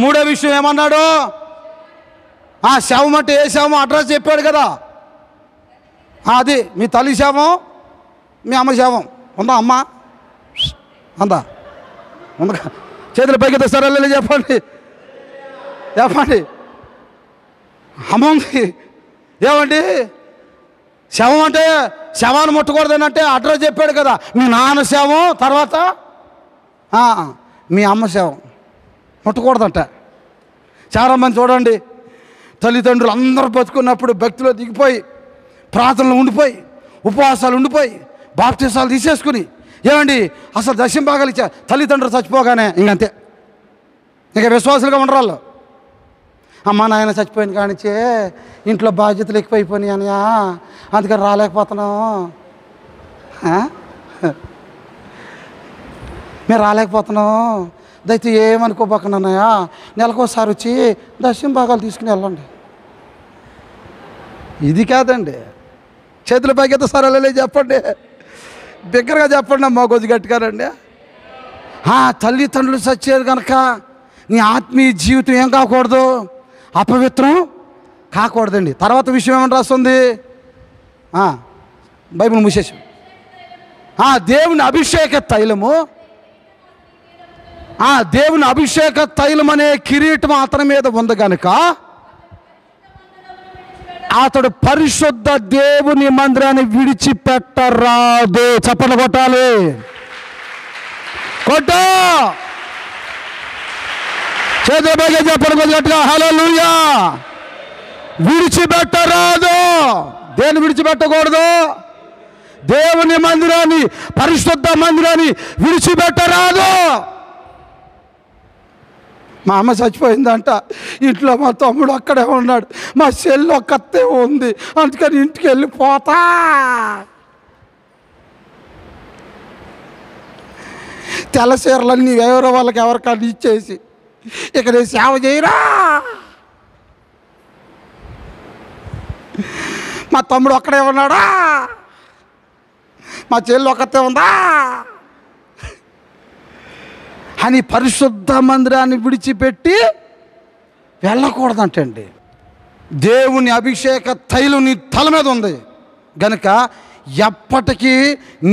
మూడో విషయం ఏమన్నాడు, శవం అంటే ఏ శవం అడ్రస్ చెప్పాడు కదా. అది మీ తల్లి శవం, మీ అమ్మ శవం ఉందా, అమ్మ ఉందా, ఉందా? చేతుల పైకి సరే చెప్పండి, చెప్పండి. అమ్మ ఉంది. ఏమండి శవం అంటే శవాన్ని ముట్టకూడదని అంటే అడ్రస్ చెప్పాడు కదా. మీ నాన్న శవం, తర్వాత మీ అమ్మ శవం ముట్టకూడదంట. చాలామంది చూడండి, తల్లిదండ్రులు అందరూ బతుకున్నప్పుడు భక్తిలో దిగిపోయి, ప్రార్థనలు ఉండిపోయి, ఉపవాసాలు ఉండిపోయి, బాప్తీసాలు తీసేసుకుని, ఏమండి అసలు దశమ భాగాలు ఇచ్చా తల్లిదండ్రులు చచ్చిపోగానే ఇంకంతే, ఇంకా విశ్వాసులుగా ఉండరాళ్ళు. అమ్మ నాయన చచ్చిపోయిన కానిచ్చే ఇంట్లో బాధ్యతలు ఎక్కువైపోయినాయి అన్నయ్య, అందుకని రాలేకపోతున్నాం, మేము రాలేకపోతున్నాం, దయచేసి ఏమనుకోబోకండి అన్నయ్య, నెలకోసారి వచ్చి దశమ భాగాలు తీసుకుని వెళ్ళండి. ఇది కాదండి. చేతుల పైకి సరే చెప్పండి, బిగ్గరగా చెప్పండి అమ్మా, కొద్ది గట్టిగారండి. తల్లిదండ్రులు చచ్చారు కనుక నీ ఆత్మీయ జీవితం ఏం కాకూడదు, అపవిత్రం కాకూడదండి. తర్వాత విషయం ఏమని రాస్తుంది, బైబిల్ మూసేసి, దేవుని అభిషేక తైలము, దేవుని అభిషేక తైలం అనే కిరీటం అతని మీద ఉంది కనుక అతడు పరిశుద్ధ దేవుని మందిరాన్ని విడిచిపెట్టరాదు. చప్పట్లు కొట్టాలి, కొట్ట చేతులపైకి చెప్పండి కొద్దిగా. హల్లెలూయా. విడిచిపెట్టరాదు. దేన్ని విడిచిపెట్టకూడదు, దేవుని మందిరాన్ని, పరిశుద్ధ మందిరాన్ని విడిచిపెట్టరాదు. మా అమ్మ చచ్చిపోయిందంట, ఇంట్లో మా తమ్ముడు అక్కడే ఉన్నాడు, మా చెల్లి ఒక్కతే ఉంది, అందుకని ఇంటికి వెళ్ళిపోతా. తెల్ల చీరలన్నీ ఎవరో వాళ్ళకి ఎవరికన్నా ఇచ్చేసి ఇక నేను సేవ చేయరా, మా తమ్ముడు ఒక్కడే ఉన్నాడా, మా చెల్లి ఒక్కతే ఉందా అని పరిశుద్ధ మందిరాన్ని విడిచిపెట్టి వెళ్ళకూడదంటండి. దేవుని అభిషేక తైలం నీ తల మీద ఉంది గనుక ఎప్పటికీ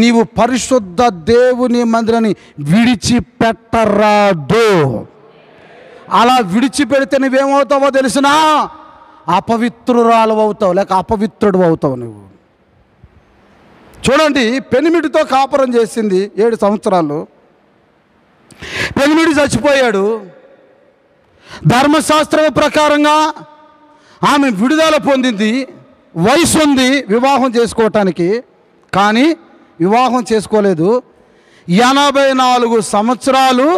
నీవు పరిశుద్ధ దేవుని మందిరాన్ని విడిచిపెట్టరాదు. అలా విడిచిపెడితే నువ్వేమవుతావో తెలిసినా అపవిత్రురాలు అవుతావు, లేక అపవిత్రుడు అవుతావు నువ్వు. చూడండి, పెనిమిటితో కాపురం చేసింది 7 సంవత్సరాలు. పెనిమిటి చచ్చిపోయాడు. ధర్మశాస్త్రం ప్రకారంగా ఆమె విడుదల పొందింది, వయసు ఉంది వివాహం చేసుకోవటానికి, కానీ వివాహం చేసుకోలేదు. 84 సంవత్సరాలు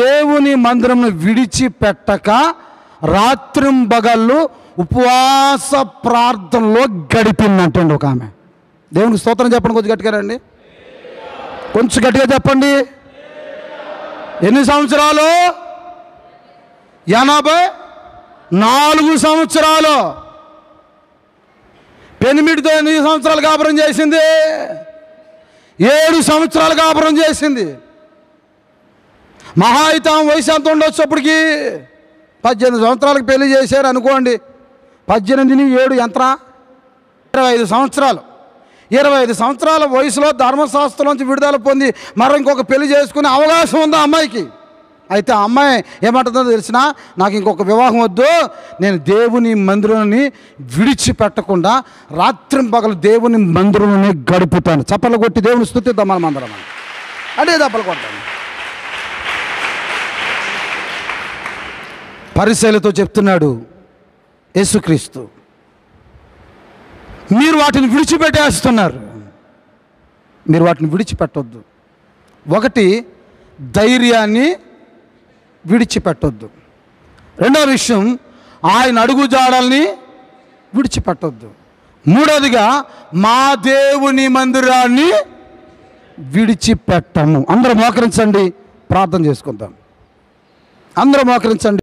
దేవుని మందిరంను విడిచిపెట్టక రాత్రింబగళ్ళు ఉపవాస ప్రార్థనలో గడిపిందంటండి ఒక ఆమె. దేవునికి స్తోత్రం చెప్పండి, కొంచెం గట్టిగా రండి, కొంచెం గట్టిగా చెప్పండి. ఎన్ని సంవత్సరాలు? 84 సంవత్సరాలు. పెనిమిటితో ఎన్ని సంవత్సరాలు కాపురం చేసింది? 7 సంవత్సరాలు కాపురం చేసింది. మహా అయితే ఆమె వయసు ఎంత ఉండొచ్చు అప్పటికి? 18 సంవత్సరాలకు పెళ్లి చేశారు అనుకోండి. 18 7 ఎంత? 25 సంవత్సరాలు. 25 సంవత్సరాల వయసులో ధర్మశాస్త్రం నుంచి విడుదల పొంది మరి ఇంకొక పెళ్లి చేసుకునే అవకాశం ఉంది ఆ అమ్మాయికి. అయితే ఆ అమ్మాయి ఏమంటుందో తెలిసినా, నాకు ఇంకొక వివాహం వద్దు, నేను దేవుని మందిరాన్ని విడిచిపెట్టకుండా రాత్రింపగలు దేవుని మందిరంలోనే గడుపుతాను. చప్పలు కొట్టి దేవుని స్తుతిద్దాం మనం అందరం. అంటే చప్పలు కొట్టాను. పరిసయ్యులతో చెప్తున్నాడు యేసుక్రీస్తు, మీరు వాటిని విడిచిపెట్టేస్తున్నారు. మీరు వాటిని విడిచిపెట్టొద్దు. ఒకటి, ధైర్యాన్ని విడిచిపెట్టొద్దు. రెండవ విషయం, ఆయన అడుగుజాడల్ని విడిచిపెట్టొద్దు. మూడవదిగా, మా దేవుని మందిరాన్ని విడిచిపెట్టము. అందరూ మోకరించండి, ప్రార్థన చేసుకుందాం. అందరూ మోకరించండి.